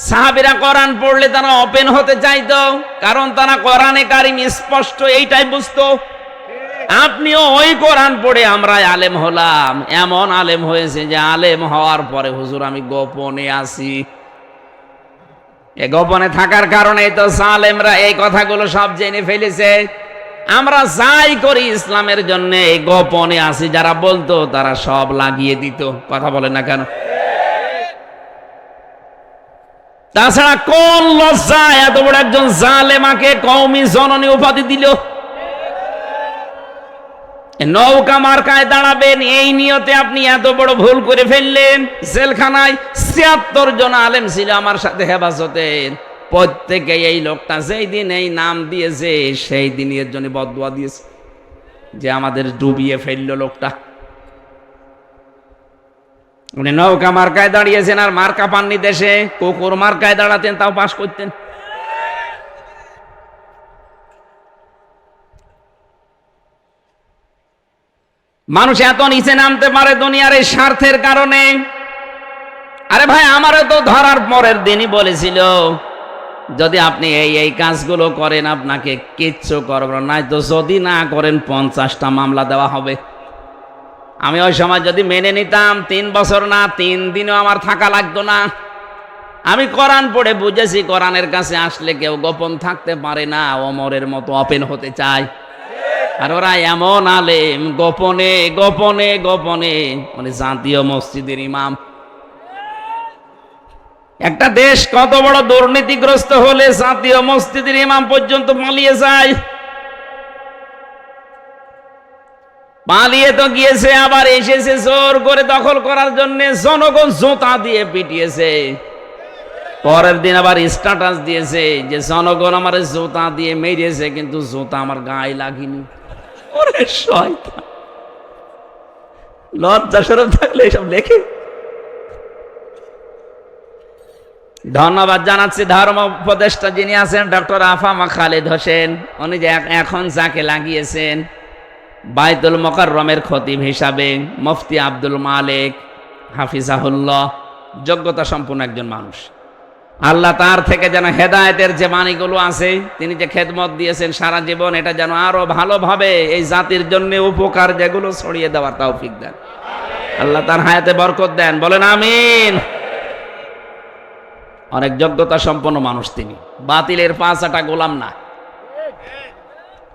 সাহাবীরা কোরআন পড়লে তারা ওপেন হতে চাইতো, কারণ তারা কোরআনে কারীম স্পষ্ট এইটাই বুঝতো। আপনিও ওই কোরআন পড়ে আমরা আলেম হলাম, এমন আলেম হয়েছে যে আলেম হওয়ার পরে হুজুর আমি গোপনে আছি। এ গোপনে থাকার কারণেই তো সালেমরা এই কথাগুলো সব জেনে ফেলেছে। আমরা যাই করি ইসলামের জন্য এই গোপনে আছি যারা বলতো তারা সব লাগিয়ে দিত। কথা বলে না কেন? তাছাড়া কোন লজ্জা এত বড় একজন জালেমাকে কওমি জননী উপাধি দিল? নৌকা মার্কায় দাঁড়াবেন এই নিয়তে আপনি এত বড় ভুল করে ফেললেন। জেলখানায় 76 জন আলেম ছিল আমার সাথে হেফাজতে, প্রত্যেকে এই লোকটা যেই দিন এই নাম দিয়েছে সেই দিন এর জন্য বদদুয়া দিয়েছে যে আমাদের ডুবিয়ে ফেললো লোকটা। উনি নৌকা মার্কায় দাঁড়িয়েছেন আর মার্কা পাননি দেশে, কুকুর মার্কায় দাঁড়াতেন তাও পাশ করতেন। মানুষ এত নিচে নামতে পারে দুনিয়ার এই স্বার্থের কারণে। আরে ভাই, আমারও তো ধরার পরের দিনই বলেছিল যদি আপনি এই কাজগুলো করেন আপনাকে কিচ্ছু করবেন না, তো যদি না করেন 50টা মামলা দেওয়া হবে। আমি ওই সময় যদি মেনে নিতাম 3 বছর না 3 দিনও আমার থাকা লাগতো না। আমি কোরআন পড়ে বুঝেছি কোরআনের কাছে আসলে কেউ গোপন থাকতে পারে না, ওমরের মতো ওপেন হতে চায়। আর ওরা এমন আলেম, গোপনে গোপনে গোপনে, মানে জাতীয় মসজিদের ইমাম। একটা দেশ কত বড় দুর্নীতিগ্রস্ত হলে জাতীয় মসজিদের ইমাম পর্যন্ত পালিয়ে যায়। পালিয়ে তো গিয়েছে, আবার এসেছে জোর করে দখল করার জন্য, জনগণ জুতা দিয়ে পিটিয়েছে। পরের দিন আবার স্ট্যাটাস দিয়েছে যে জনগণ আমার জুতা দিয়ে মেরেছে কিন্তু জুতা আমার গায়ে লাগেনি। ওরে শয়তান, লজ্জা শরম থাকলে এসব লেখে। ধন্যবাদ জানাচ্ছি ধর্ম উপদেষ্টা যিনি আছেন ডক্টর আফামা খালেদ হোসেন, উনি যে এখন যাকে লাগিয়েছেন বাইতুল মোকাররমের খতিব হিসাবে, মুফতি আব্দুল মালিক হাফিজাহুল্লাহ, যোগ্যতা সম্পন্ন একজন মানুষ। আল্লাহ তার থেকে যেন হেদায়েতের যে বাণীগুলো আছে, তিনি যে খেদমত দিয়েছেন সারা জীবন, এটা যেন আরো ভালোভাবে এই জাতির জন্য উপকার যেগুলো ছড়িয়ে দেওয়ার তৌফিক দেন। আল্লাহ তার হায়াতে বরকত দেন, বলেন আমিন। অনেক যোগ্যতা সম্পন্ন মানুষ তিনি, বাতিলের পাঁচাটা গোলাম না।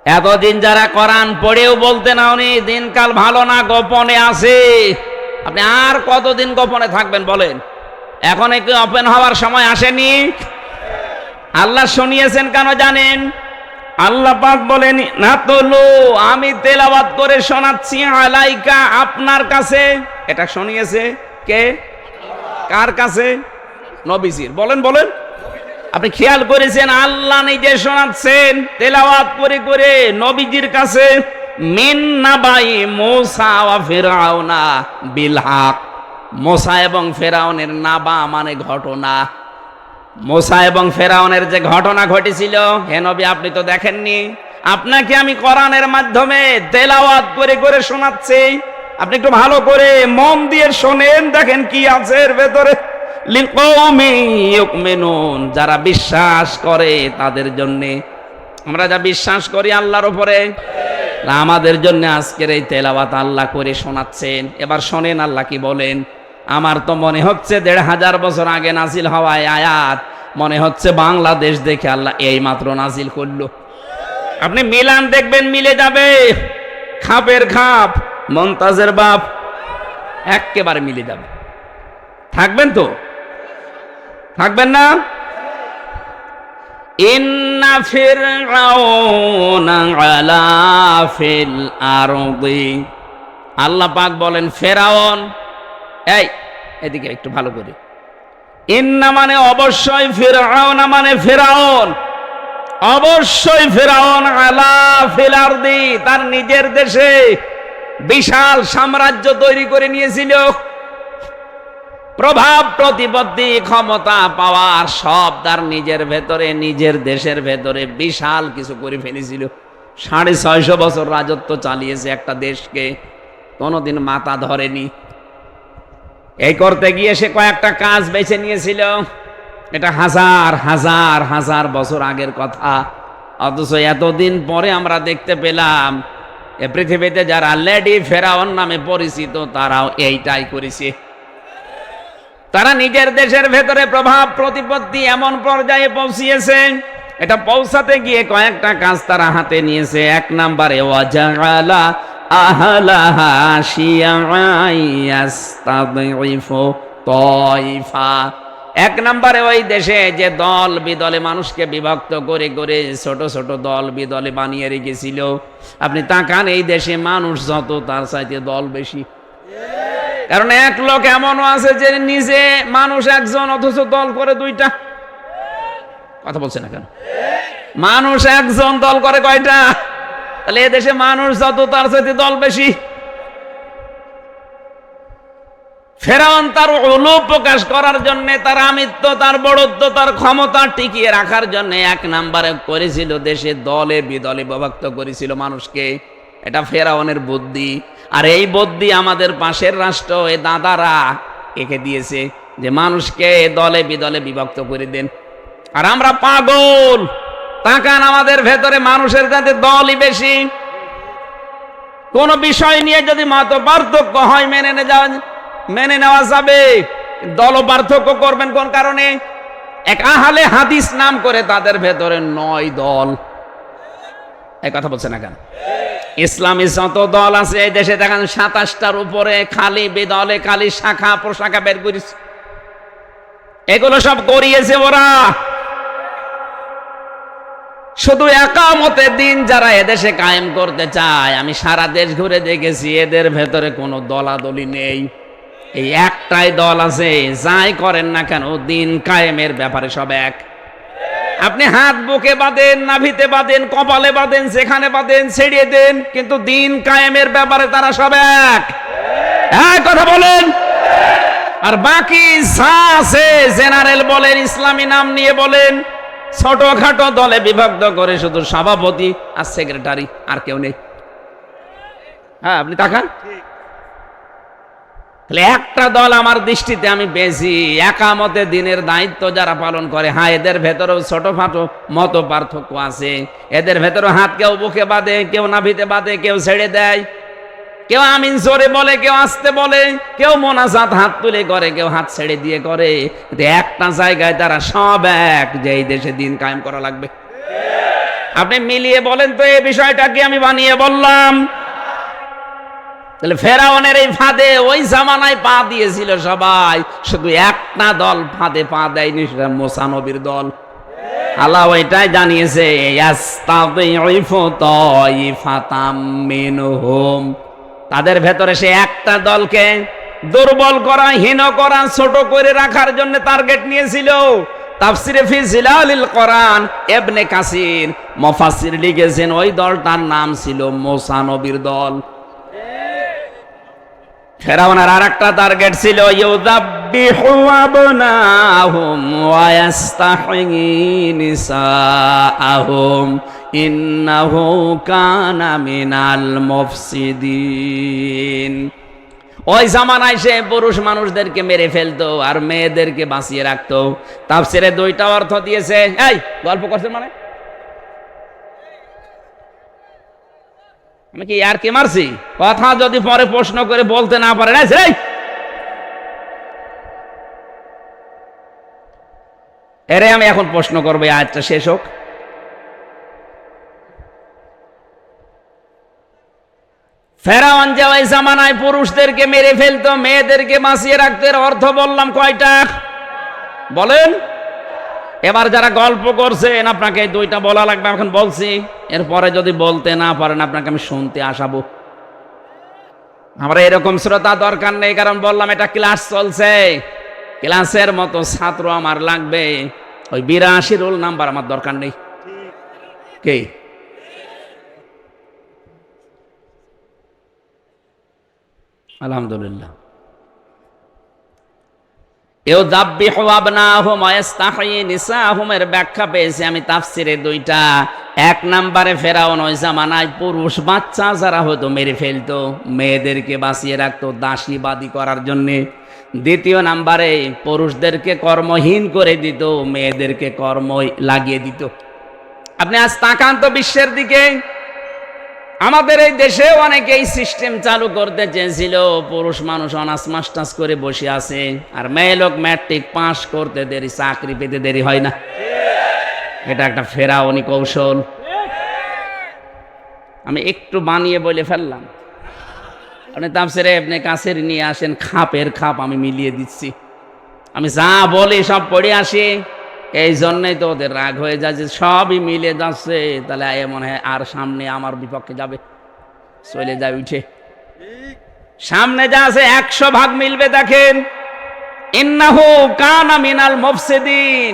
এতদিন যারা কোরআন পড়েও বলতে না উনি দিনকাল ভালো না, গোপনে আছে, আপনি আর কতদিন গোপনে থাকবেন বলেন? এখন একটু ওপেন হওয়ার সময় আসেনি? আল্লাহ শুনিয়েছেন কেন জানেন? আল্লাহ পাক বলেন না তোলো, আমি তেলাওয়াত করে শোনাচ্ছি আলাইকা, আপনার কাছে। এটা শুনিয়েছে কে? কার কাছে? নবীজির। বলেন বলেন, আপনি খেয়াল করেছেন আল্লাহ নিজে শোনাচ্ছেন তেলাওয়াত করে করে নবীজির কাছে। মিন নাবাই মূসা ওয়া ফিরআউনা বিল হক। মূসা এবং ফেরাউনের নাবা মানে ঘটনা। মূসা এবং ফেরাউনের যে ঘটনা ঘটেছিল, হে নবী আপনি তো দেখেননি। আপনাকে আমি কোরআনের মাধ্যমে তেলাওয়াত করে করে শোনাচ্ছি, আপনি একটু ভালো করে মন দিয়ে শোনেন, দেখেন কি আছে এর ভেতরে। লিকওমি ইউমিনুন, যারা বিশ্বাস করে তাদের জন্য। আমরা যা বিশ্বাস করি আল্লাহর উপরে, আমাদের জন্য আজকের এই তেলাওয়াত আল্লাহ করে শোনাচ্ছেন। এবার শোনেন আল্লাহ কি বলেন। আমার তো মনে হচ্ছে 1500 বছর আগে নাজিল হওয়া আয়াত, মনে হচ্ছে বাংলাদেশ দেখে আল্লাহ এই মাত্র নাজিল করলো। আপনি মিলান দেখবেন, মিলে যাবে। খাপের খাপ, মমতাজের বাপ, একেবারে মিলে যাবে। থাকবেন তো? থাকবেন না? ইন্না ফিরআউনা আলা ফিল আরদি, আল্লাহ পাক বলেন ফেরাউন, এই এদিকে একটু ভালো করে, ইন্না মানে অবশ্যই, ফিরআউনা মানে ফেরাউন, অবশ্যই ফেরাউন আলা ফিল আরদি, তার নিজের দেশে বিশাল সাম্রাজ্য তৈরি করে নিয়েছিল, প্রভাব প্রতিপত্তি ক্ষমতা পাওয়ার সব তার নিজের ভেতরে, নিজের দেশের ভেতরে বিশাল কিছু করে ফেলেছিল। 650 বছর রাজত্ব চালিয়েছে একটা দেশকে, কোনোদিন মাথা ধরেনি। এই করতে গিয়ে সে কয়েকটা কাজ বেছে নিয়েছিল, এটা হাজার হাজার হাজার বছর আগের কথা। অথচ এতদিন পরে আমরা দেখতে পেলাম এ পৃথিবীতে যারা লেডি ফেরাউন নামে পরিচিত তারাও এইটাই করেছে। তারা নিজের দেশের ভেতরে প্রভাব প্রতিপত্তি এমন পর্যায়ে পৌঁছিয়েছে, এটা পৌঁছাতে গিয়ে কয়েকটা কাজ তারা হাতে নিয়েছে। এক নম্বরে ওয়াজাআলা আহলাহা শিয়াআন ইয়াস্তাযইফু তায়ফা, এক নম্বরে ওই দেশে যে দল বিদলে মানুষকে বিভক্ত করে করে ছোট ছোট দল বিদলে বানিয়ে রেখেছিল, আপনি তাকান এই দেশে মানুষ যত তার চাইতে দল বেশি। কারণ এক লোক এমনও আছে যে নিজে মানুষ একজন অথচ দল করে দুইটা। কথা বলছে না কেন? মানুষ একজন দল করে কয়টা? তাহলে এদেশে মানুষ যত তার চাইতে দল বেশি। ফেরাউন তার উলু প্রকাশ করার জন্য, তার আমিত্ব, তার বড়ত্ব, তার ক্ষমতা টিকিয়ে রাখার জন্য এক নম্বরে করেছিল দেশে দলে বিদলে বিভক্ত করেছিল মানুষকে। এটা ফেরাউনের বুদ্ধি। আর এই বুদ্ধি আমাদের পাশের রাষ্ট্র এ দাদারা একে দিয়েছে যে মানুষকে দলে বিদলে বিভক্ত করে দেন। আর আমরা পাগল, তাকান আমাদের ভেতরে মানুষের কাছে দলই বেশি। কোন বিষয় নিয়ে যদি মত পার্থক্য হয় মেনে নেওয়া যাবে, দল পার্থক্য করবেন কোন কারণে? এক আহলে হাদিস নাম করে তাদের ভেতরে 9 দল। এই কথা বলছে না কেন? ইসলামী যত দল আছে এই দেশে দেখেন 27টার উপরে খালি বিদলে, খালি শাখা প্রশাখা বের করেছে। এগুলো সব করিয়েছে ওরা। শুধু একামতে দিন যারা এদেশে কায়েম করতে চায়, আমি সারা দেশ ঘুরে দেখেছি, এদের ভেতরে কোনো দলাদলি নেই। এই একটাই দল আছে, যাই করেন না কেন দিন কায়েমের ব্যাপারে সব এক। আপনি হাত বুকে বাঁধেন, নাভিতে বাঁধেন, কপালে বাঁধেন, যেখানে বাঁধেন ছেড়িয়ে দেন, কিন্তু দিন কায়েমের ব্যাপারে তারা সব এক। কথা বলেন। আর বাকি যা আছে জেনারেল বলেন, ইসলামী নাম নিয়ে বলেন, ছোটখাটো দলে বিভক্ত করে শুধু সভাপতি আর সেক্রেটারি, আর কেউ নেই। হ্যাঁ, আপনি তাকান। তাহলে একটা দল আমার দৃষ্টিতে আমি বেশি, একামতে দিনের দায়িত্ব যারা পালন করে। হ্যাঁ, এদের ভেতরেও ছোটখাটো মত পার্থক্য আছে। এদের ভেতরে হাত কেউ বুকে বাঁধে, কেউ নাভিতে বাঁধে, কেউ ছেড়ে দেয়, কেউ আমিন জোরে বলে, কেউ আস্তে বলে, কেউ মোনাজাত হাত তুলে করে, কেউ হাত ছেড়ে দিয়ে করে। একটা জায়গায় তারা সব এক, যে এই দেশে দিন কায়েম করা লাগবে। আপনি মিলিয়ে বলেন তো এই বিষয়টা কি আমি বানিয়ে বললাম? তাহলে ফেরাউনের এই ফাঁদে ওই জামানায় পা দিয়েছিল সবাই, শুধু একটা দল ফাঁদে পা দেয়নি, সেটা মুসা নবীর দল। আল্লাহ ওইটাই জানিয়েছে, ইয়াস্তাযইফু তায়ফাতাম মিনহুম, তাদের ভেতরে সে একটা দলকে দুর্বল করা, হীন করা, ছোট করে রাখার জন্য টার্গেট নিয়েছিল। তাফসিরে ফি জিলালিল কোরআন ইবনে কাসির মুফাসসির লিখেছেন ওই দলটার নাম ছিল মুসা নবীর দল। ফেরাউনের আরেকটা টার্গেট ছিল ইউযাব্বিহু আবনাহুম ওয়া ইস্তাহয়ী নিসাআহুম ইন্নাহু কানা মিনাল মুফসিদিন। ওই জামানায় সে পুরুষ মানুষদেরকে মেরে ফেলতো আর মেয়েদেরকে বাঁচিয়ে রাখতো। তাফসিরে 2টা অর্থ দিয়েছে। এই গল্প করছেন মানে? আমি কি আর কে মারছি? কথা যদি পরে প্রশ্ন করে বলতে না পারেন, এরে আমি এখন প্রশ্ন করবো, আয়াতটা শেষ হোক। ফেরাউন যে ওই জামানায় পুরুষদেরকে মেরে ফেলতো, মেয়েদেরকে বাঁচিয়ে রাখতে, এর অর্থ বললাম কয়টা বলেন? এবার যারা গল্প করছেন আপনাকে দুইটা বলা লাগবে, এখন বলছি, এরপরে যদি বলতে না পারেন আপনাকে আমি শুনতে আসাবো। আমরা এরকম শ্রোতা দরকার নেই, কারণ বললাম এটা ক্লাস চলছে, ক্লাসের মতো ছাত্র আমার লাগবে। ওই 82 রোল নাম্বার আমার দরকার নেই। কে আলহামদুলিল্লাহ। এর ব্যাখ্যা পেয়েছি আমি তাফসিরে দুইটা। এক নম্বরে ফেরাউন ওই জামানায় পুরুষ বাচ্চা যারা হতো মেরে ফেলতো, মেয়েদেরকে বাঁচিয়ে রাখতো দাসীবাদী করার জন্যে। দ্বিতীয় নাম্বারে পুরুষদেরকে কর্মহীন করে দিত, মেয়েদেরকে কর্ম লাগিয়ে দিত। আপনি আজ তাকান তো বিশ্বের দিকে, আমাদের এই দেশে অনেকে এই সিস্টেম চালু করতে চেয়েছিল। পুরুষ মানুষ অনার্স মাস্টার্স করে বসে আছে, আর মেয়ে লোক ম্যাট্রিক পাস করতে দেরি, চাকরি পেতে দেরি হয় না। এটা একটা ফেরাউনি কৌশল। আমি একটু বানিয়ে বলে ফেললাম, আপনি তাফসিরে ইবনে কাসির নিয়ে আসেন, খাপের খাপ আমি মিলিয়ে দিচ্ছি। আমি যা বলি সব পড়ে আসি, এই জন্যই তো ওদের রাগ হয়ে যায় যে সবই মিলে যাচ্ছে, তাহলে মনে হয় আর সামনে আমার বিপক্ষে যাবে, চলে যায় উঠে। সামনে যা আছে 100 ভাগ মিলবে। দেখেন, ইন্নাহু কানা মিনাল মুফসিদিন,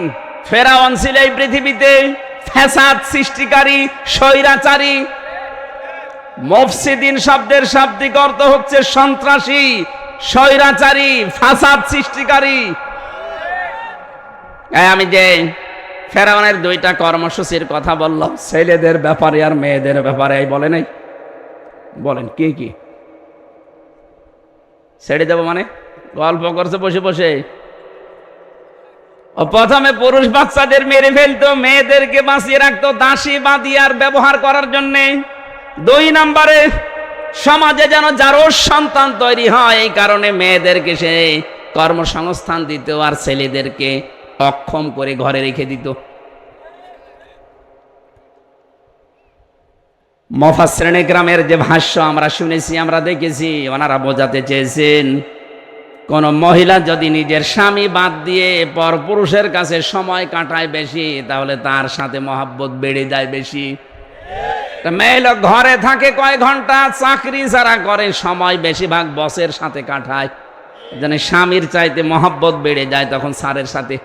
ফেরাউন ছিল এই পৃথিবীতে ফ্যাসাদ সৃষ্টিকারী, স্বৈরাচারী। মুফসিদিন শব্দের শাব্দিক অর্থ হচ্ছে সন্ত্রাসী, স্বৈরাচারী, ফাসাদ সৃষ্টিকারী। আমি যে ফেরাউনের দুইটা কর্মসূচির কথা বললাম, ছেলেদের ব্যাপারে আর মেয়েদের ব্যাপারে, বলে নাই? বলেন কি কি ছেড়ে দেবো মানে? গল্প করছে বসে বসে। ও প্রথমে পুরুষ বাচ্চাদের মেরে ফেলতো, মেয়েদেরকে বাঁচিয়ে রাখতো দাসী বাঁধিয়ার ব্যবহার করার জন্যে। 2 নম্বরে সমাজে যেন জারজ সন্তান তৈরি হয়, এই কারণে মেয়েদেরকে সে কর্মসংস্থান দিত আর ছেলেদেরকে অক্ষম করে ঘরে রেখে দিত। মুফাসসিরিনে কেরামের যে ভাষ্য আমরা শুনেছি, আমরা দেখেছি, ওনারা বোঝাতে চেয়েছেন কোন মহিলা যদি নিজের স্বামী বাদ দিয়ে পরপুরুষের কাছে সময় কাটায় বেশি, তাহলে তার সাথে মহব্বত বেড়ে যায় বেশি। মেয়ে লোক ঘরে থাকে কয় ঘন্টা, চাকরি যারা করে সময় বেশিরভাগ বসের সাথে কাটায়, যেন স্বামীর চাইতে মহব্বত বেড়ে যায় তখন স্যারের সাথে।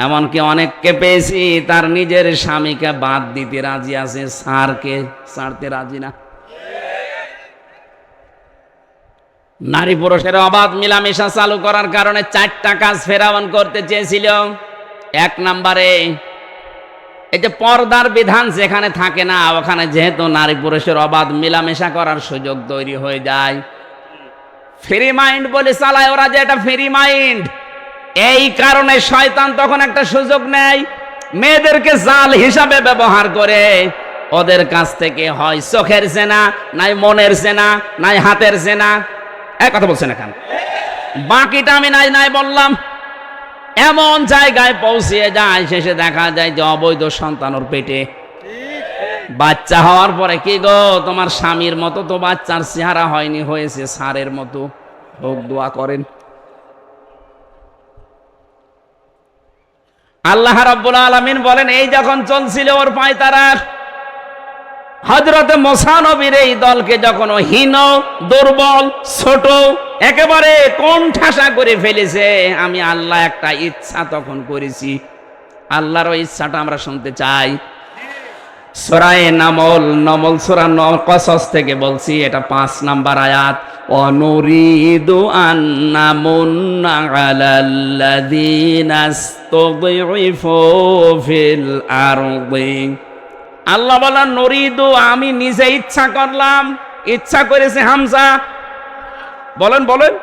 এমনকি অনেককে পেয়েছি তার নিজের স্বামীকে বাদ দিতে রাজি আছে, স্যারকে ছাড়তে রাজি না। নারী পুরুষের অবাধ মিলামেশা চালু করার কারণে 4টা কাজ ফেরাউন করতে চেয়েছিল। 1 নম্বরে এই যে পর্দার বিধান যেখানে থাকে না, ওখানে যেহেতু নারী পুরুষের অবাধ মিলামেশা করার সুযোগ তৈরি হয়ে যায়, ফ্রি মাইন্ড বলে চালায় ওরা, যে এটা ফ্রি মাইন্ড। এই কারণে শয়তান তখন একটা সুযোগ নেয়, মেয়েদেরকে জাল হিসাবে ব্যবহার করে ওদের কাছ থেকে হয় চোখের জেনা, নাই মনের জেনা, নাই হাতের জেনা। এক কথা বলছেন এখন, বাকিটা আমি নাই নাই বললাম। এমন জায়গায় পৌঁছিয়ে যায়, শেষে দেখা যায় যে অবৈধ সন্তান ওর পেটে। বাচ্চা হওয়ার পরে কি গো, তোমার স্বামীর মতো তো বাচ্চার চেহারা হয়নি, হয়েছে সারের মতো, হোক দোয়া করেন। আল্লাহ রাব্বুল আলামিন বলেন, এই যখন চলছিল ওর পায়তারা, হযরত মুসা নবীর এই দলকে যখন হীন, দুর্বল, ছোট, একেবারে কোণঠাসা করে ফেলেছে, আমি আল্লাহ একটা ইচ্ছা তখন করেছি। আল্লাহর ওই ইচ্ছাটা আমরা শুনতে চাই। সূরা নামল সূরা কসস থেকে বলছি, এটা 5 নাম্বার আয়াত। অনুরিদু আন্নামুন্না আলাল্লাযীনা ইসতুযইফু ফিল আরদি। আল্লাহ বলেন নরিদু, আমি নিজে ইচ্ছা করলাম। ইচ্ছা করেছে হামজা, বলেন বলেন,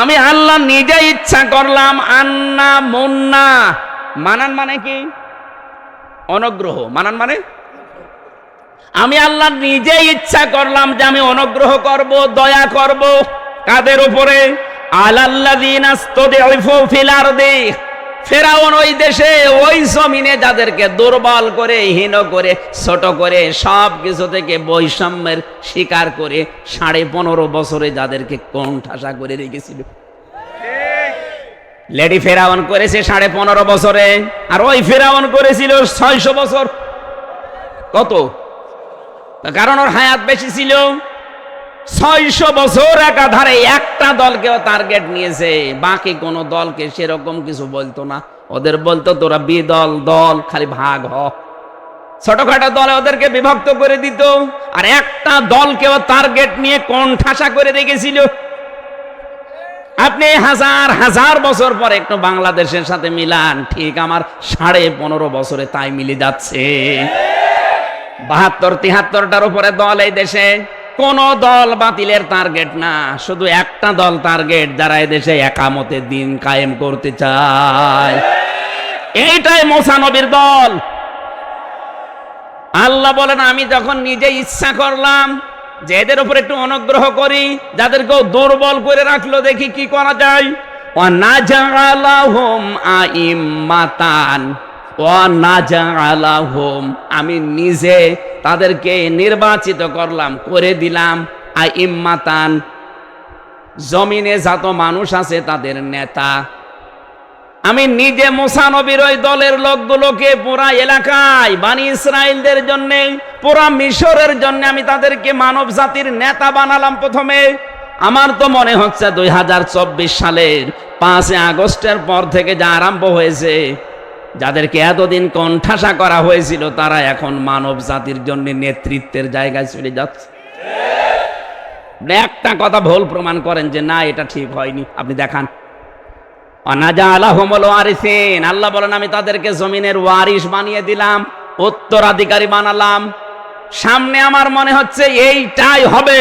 আমি আল্লাহ নিজে ইচ্ছা করলাম। আন্না মুন্না, মানান মানে কি? অনুগ্রহ। মানান মানে আমি আল্লাহ নিজে ইচ্ছা করলাম যে আমি অনুগ্রহ করব, দয়া করব। কাদের উপরে? আলাল্লাযীনা ইসতুযইফু ফিল আরদি, ফেরাউন ওই দেশে ওই জমিনে যাদেরকে দুর্বল করে, হীন করে, ছোট করে, সব কিছু থেকে বৈষম্যের শিকার করে 15.5 বছরে যাদেরকে কোণঠাসা করে রেখেছিল। লেডি ফেরাউন করেছে 15.5 বছরে, আর ওই ফেরাউন করেছিল 600 বছর। কত? কারণ ওর হায়াত বেশি ছিল। 600 বছর একাধারে একটা দলকেও টার্গেট নিয়েছে, বাকি কোন দলকে সেরকম কিছু বলতো না। ওদের বলতো তোরা বিদল দল, খালি ভাগ হ। ছোটখাটো দলে ওদেরকে বিভক্ত করে দিত, আর একটা দলকেও টার্গেট নিয়ে কোণঠাসা করে রেখেছিল। আপনি হাজার হাজার বছর পর একটু বাংলাদেশের সাথে মিলান, ঠিক আমার 15.5 বছরে তাই মিলে যাচ্ছে। 72-73টার উপরে দল এই দেশে, কোন দল বাতিলের টার্গেট না, শুধু একটা দল টার্গেট, যারা এই দেশে একামতে দিন কায়েম করতে চায়। এইটাই মুসা নবীর দল। আল্লাহ বলেন, আমি যখন নিজে ইচ্ছা করলাম যে এদের উপর একটু অনুগ্রহ করি, যাদেরকেও দুর্বল করে রাখলো, দেখি কি করা যায়। ওয়ানাজআলাহুম আইম্মাতান ওয়ানাজআলাহুম, আমি নিজে তাদেরকে নির্বাচিত করলাম, করে দিলাম আইম্মাতান, জমিনে যত মানুষ আছে তাদের নেতা। আমি নিজে মুসা নবীর ওই দলের লোকগুলোকে পুরা এলাকায়, বানি ইসরাইলদের জন্য, পুরা মিশরের জন্য আমি তাদেরকে মানব জাতির নেতা বানালাম প্রথমে। আমার তো মনে হচ্ছে 2024 সালের 5 আগস্টের পর থেকে যা আরম্ভ হয়েছে, যাদেরকে এতদিন কোণঠাসা করা হয়েছিল, তারা এখন মানব জাতির জন্য নেতৃত্বের জায়গায় চলে যাচ্ছে। একটা কথা ভুল প্রমাণ করেন যে না এটা ঠিক হয়নি, আপনি দেখান। অনাজালাহুমুল ওয়ারিসিন, আল্লাহ বলেন আমি তাদেরকে জমিনের ওয়ারিস বানিয়ে দিলাম, উত্তরাধিকারী বানালাম। সামনে আমার মনে হচ্ছে এইটাই হবে,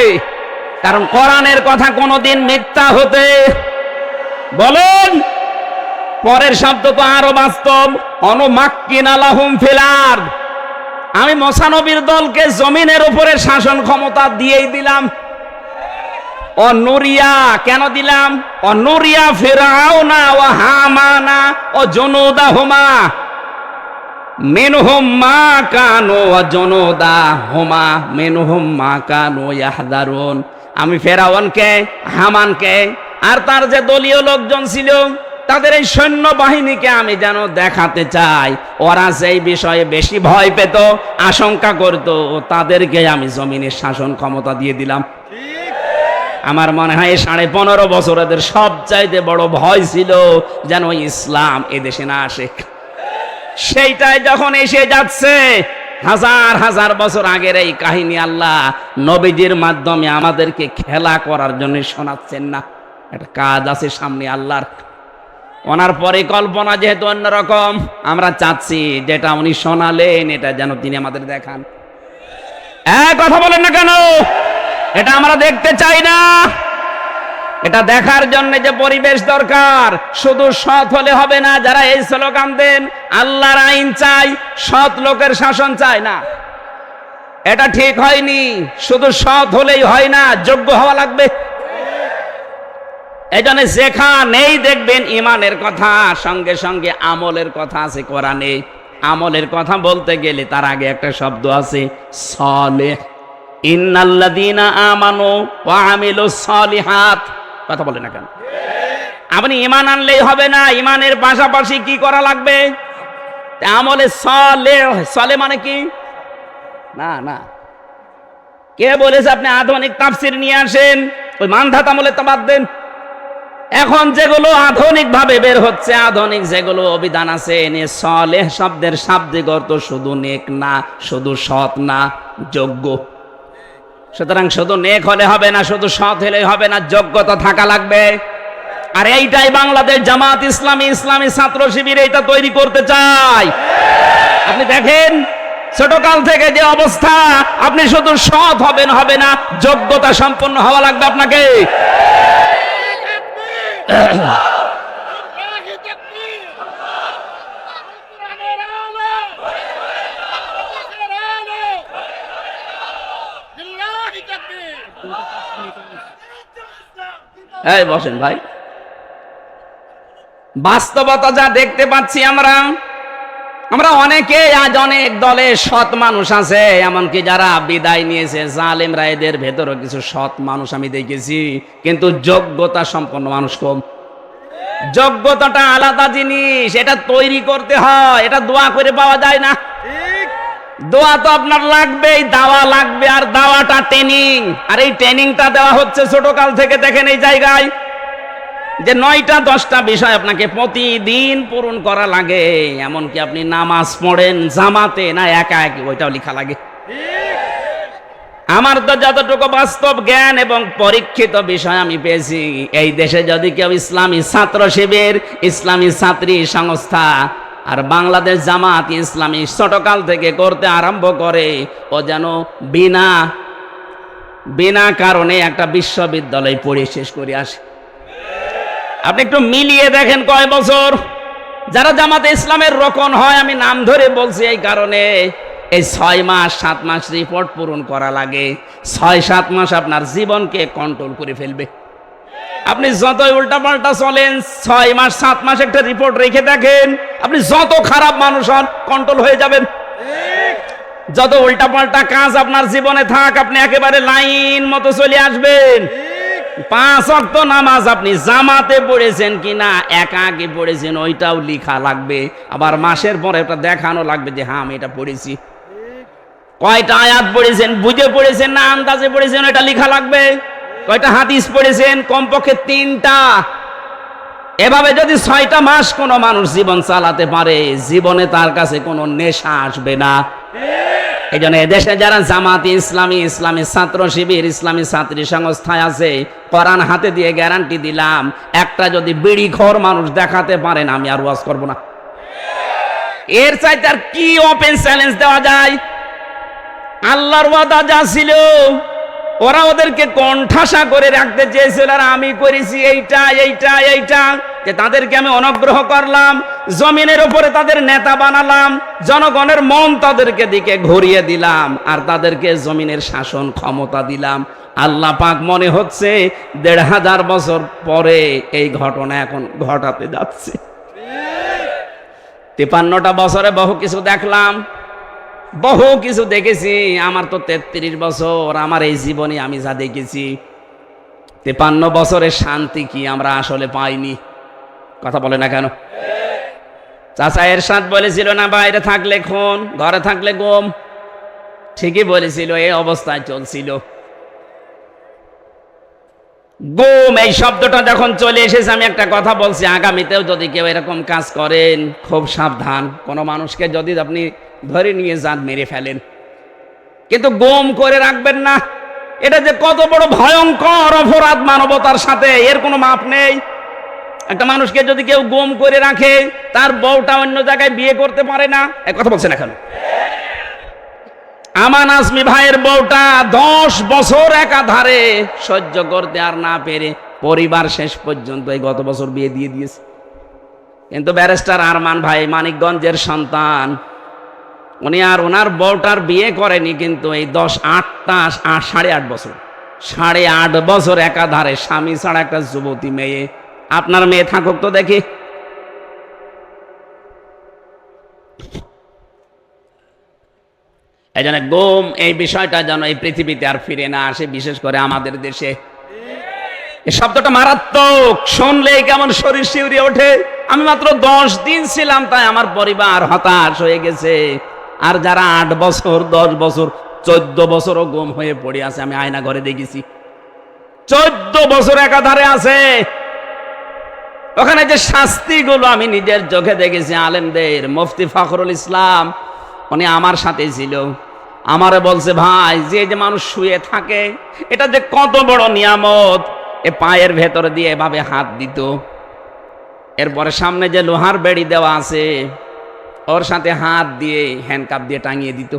কারণ কোরআনের কথা কোনোদিন মিথ্যা হতে বলেন। পরের শব্দ তো আরো বাস্তব, অনুমাক্কিনা লাহুম ফিল আরদ, আমি মুসা নবীর দলকে জমিনের উপরে শাসন ক্ষমতা দিয়েই দিলাম। অনুরিয়া কেন দিলাম? অনুরিয়া ফিরাউনা ওয়া হামানা ও জুনুদাহুমা মিনহুম মা কানু ওয়া জুনুদাহুমা মিনহুম মা কানু ইয়াহদারুন, আমি ফেরাউনকে, হামানকে আর তার যে দলীয় লোকজন ছিল, তাদের এই সৈন্য বাহিনীকে আমি যেন দেখাতে চাই ওরা সেই বিষয়ে বেশি ভয় পেত, আশঙ্কা করত, তাদেরকে আমি জমিনের শাসন ক্ষমতা দিয়ে দিলাম। আমার মনে হয় 15.5 বছর এদের সবচাইতে বড় ভয় ছিল যেন ইসলাম এদেশে না আসে। সেইটাই যখন এসে যাচ্ছে, হাজার হাজার বছর আগের এই কাহিনী আল্লাহ নবীজির মাধ্যমে আমাদেরকে খেলা করার জন্য শোনাচ্ছেন না। একটা কাজ আছে সামনে আল্লাহর, ওনার পরিকল্পনা যেহেতু অন্যরকম, আমরা চাচ্ছি যেটা উনি শোনালেন এটা যেন তিনি আমাদের দেখান। কথা বলেন না কেন? এটা আমরা দেখতে চাই না। এটা দেখার জন্য যে পরিবেশ দরকার, শুধু সৎ হলে হবে না। যারা এই স্লোগান দেন আল্লাহর আইন চাই, সৎ লোকের শাসন চাই না, এটা ঠিক হয়নি। শুধু সৎ হলেই হয় না, যোগ্য হওয়া লাগবে। এই জন্য যেখানেই দেখবেন ইমানের কথা, সঙ্গে সঙ্গে আমলের কথা আছে কোরআনে। আমলের কথা বলতে গেলে তার আগে একটা শব্দ আছে সালেহ, ইন্নাল্লাযীনা আমানু ওয়া আমিলুস সালিহাত। কথা বলে না কেন? আপনি ঈমান আনলেই হবে না, ঈমানের পাশাপাশি কি করা লাগবে? আমলে সালেহ। সালেহ মানে কি? না না, কে বলেছে আপনি আধুনিক তাফসীর নিয়ে আসেন? ওই মানধাত আমলে তো বাদ দেন। এখন যেগুলো আধুনিক ভাবে বের হচ্ছে, আধুনিক যেগুলো অভিধান আছে, সালেহ শব্দের শাব্দিক অর্থ শুধু নেক না, শুধু সৎ না, যোগ্য। সুতরাং শুধু নেক হলে হবে না, শুধু সৎ হলে হবে না, যোগ্যতা থাকা লাগবে। আর এইটাই বাংলাদেশ জামাত ইসলামী, ইসলামী ছাত্র শিবির এইটা তৈরি করতে চায়। আপনি দেখেন ছোটকাল থেকে যে অবস্থা, আপনি শুধু সৎ হবেন হবে না, যোগ্যতা সম্পন্ন হওয়া লাগবে আপনাকে। এই বসেন ভাই, বাস্তবতা যা দেখতে পাচ্ছি আমরা অনেকে আজ অনেক দলে সৎ মানুষ আছে, এমনকি যারা বিদায় নিয়েছে জালেমরা, এদের ভেতরও কিছু সৎ মানুষ আমি দেখেছি, কিন্তু যোগ্যতা সম্পন্ন মানুষ কম। যোগ্যতাটা আলাদা জিনিস, এটা তৈরি করতে হয়, এটা দোয়া করে পাওয়া যায় না। দোয়া তো আপনার লাগবেই, দাওয়া লাগবে, আর দাওয়াটা ট্রেনিং, আর এই ট্রেনিংটা দেওয়া হচ্ছে ছোটকাল থেকে। দেখেন এই জায়গায় যে 9টা 10টা বিষয় আপনাকে প্রতিদিন পূরণ করা লাগে, এমনকি আপনি নামাজ পড়েন জামাতে না একা একা, ওইটাও লেখা লাগে। আমার তো যতটুকু বাস্তব জ্ঞান এবং পরীক্ষিত বিষয় আমি পেয়েছি, এই দেশে যদি কেউ ইসলামী ছাত্র শিবির, ইসলামী ছাত্রী সংস্থা আর বাংলাদেশ জামাত ইসলামী ছোটকাল থেকে করতে আরম্ভ করে, ও যেন বিনা কারণে একটা বিশ্ববিদ্যালয় পড়ে শেষ করে আসে। আপনি একটু মিলিয়ে দেখেন কয় বছর যারা জামাতে ইসলামের রোকন হয়, আমি নাম ধরে বলছি এই কারণে, এই 6 মাস 7 মাস রিপোর্ট পূরণ করা লাগে। 6-7 মাস আপনার জীবনকে কন্ট্রোল করে ফেলবে। আপনি যতই উল্টাপাল্টা চলেন, 6 মাস 7 মাস একটা রিপোর্ট রেখে দেখেন, আপনি যত খারাপ মানুষ হন কন্ট্রোল হয়ে যাবেন। যত উল্টাপাল্টা কাজ আপনার জীবনে থাক, আপনি একেবারে লাইন মতো চলে আসবেন। 5 ওয়াক্ত নামাজ আপনি জামাতে পড়েছেন কিনা, একাকী পড়েছেন, ওইটাও লেখা লাগবে। আবার মাসের পরে এটা দেখানো লাগবে যে হ্যাঁ আমি এটা পড়েছি। কয়টা আয়াত পড়েছেন, বুঝে পড়েছেন না আন্দাজে পড়েছেন, এটা লেখা লাগবে। কয়টা হাদিস পড়েছেন, কমপক্ষে 3টা। এভাবে যদি 6টা মাস কোনো মানুষ জীবন চালাতে পারে, জীবনে তার কাছে কোনো নেশা আসবে না। এই জন্য এদেশে যারা জামাতি ইসলামী, ইসলামী ছাত্র শিবির, ইসলামী ছাত্রী সংস্থায় আছে, কোরআন হাতে দিয়ে গ্যারান্টি দিলাম, একটা যদি বিড়িখোর মানুষ দেখাতে পারেন, আমি আর ওয়াজ করব না। এর চাইতে আর কি ওপেন চ্যালেঞ্জ দেওয়া যায়? আল্লাহর ওয়াদা যা ছিল, ওরা ওদেরকে কণ্ঠাসা করে রাখতে চেয়েছিল, আর আমি করেছি এইটা এইটা এইটা, যে তাদেরকে আমি অনুগ্রহ করলাম, জমিনের উপরে তাদের নেতা বানালাম, জনগণের মন তাদেরকে দিকে ঘুরিয়ে দিলাম, আর তাদেরকে জমিনের শাসন ক্ষমতা দিলাম। আল্লাহ পাক মনে হচ্ছে 1500 বছর পরে এই ঘটনা এখন ঘটাতে যাচ্ছে। 53টা বছরে বহু কিছু দেখলাম, বহু কিছু দেখেছি। আমার তো 33 বছর, আমার এই জীবনে আমি যা দেখেছি, 53 বছরের শান্তি কি আমরা আসলে পাইনি। কথা বলে না কেন? চাচা এরশাদ বলেছিল না, বাইরে থাকলে খুন, ঘরে থাকলে গম। ঠিকই বলেছিল, এই অবস্থায় চলছিল। গুম এই শব্দটা যখন চলে এসেছে, আমি একটা কথা বলছি, আগামীতেও যদি কেউ এরকম কাজ করেন, খুব সাবধান। কোনো মানুষকে যদি আপনি ধরে নিয়ে যান, মেরে ফেলেন, কিন্তু গুম করে রাখবেন না। এটা যে কত বড় ভয়ঙ্কর অপরাধ মানবতার সাথে, এর কোনো মাপ নেই। একটা মানুষকে যদি কেউ গুম করে রাখে, তার বউটা অন্য জায়গায় বিয়ে করতে পারে না। এই কথা বলছেন এখন? আমান আজমি ভাইয়ের বউটা 10 বছর একাধারে সহ্য করতে আর না পেরে পরিবার শেষ পর্যন্ত এই গত বছর বিয়ে দিয়ে দিয়েছে। কিন্তু ব্যারিস্টার আরমান ভাই মানিকগঞ্জের সন্তান, উনি আর ওনার বউটার বিয়ে করেনি, কিন্তু এই 8.5 বছর 8.5 বছর একাধারে স্বামী ছাড়া একটা যুবতী মেয়ে। আপনার মেয়ে থাকুক তো দেখি। এই জন্য গুম এই বিষয়টা যেন এই পৃথিবীতে আর ফিরে না আসে, বিশেষ করে আমাদের দেশে। এই শব্দটা মারাত্মক, শুনলেই কেমন শরীর শিউরে ওঠে। আমি মাত্র 10 দিন ছিলাম, তাই আমার পরিবার হতাশ হয়ে গেছে। আর যারা 8 বছর 10 বছর 14 বছরও গুম হয়ে পড়ে আছে, আমি আয়না ঘরে দেখেছি 14 বছর একাধারে আছে। ওখানে যে শাস্তিগুলো আমি নিজের চোখে দেখেছি আলেমদের। মুফতি ফখরুল ইসলাম উনি আমার সাথে ছিল, আমারে বলছে, ভাই যে মানুষ শুয়ে থাকে, এটা যে কত বড় নিয়ামত। এ পায়ের ভেতর দিয়ে এভাবে হাত দিত, এরপরে সামনে যে লোহার বেড়ি দেওয়া আছে, ওর সাথে হাত দিয়ে হ্যান্ডকাপ দিয়ে টাঙিয়ে দিত।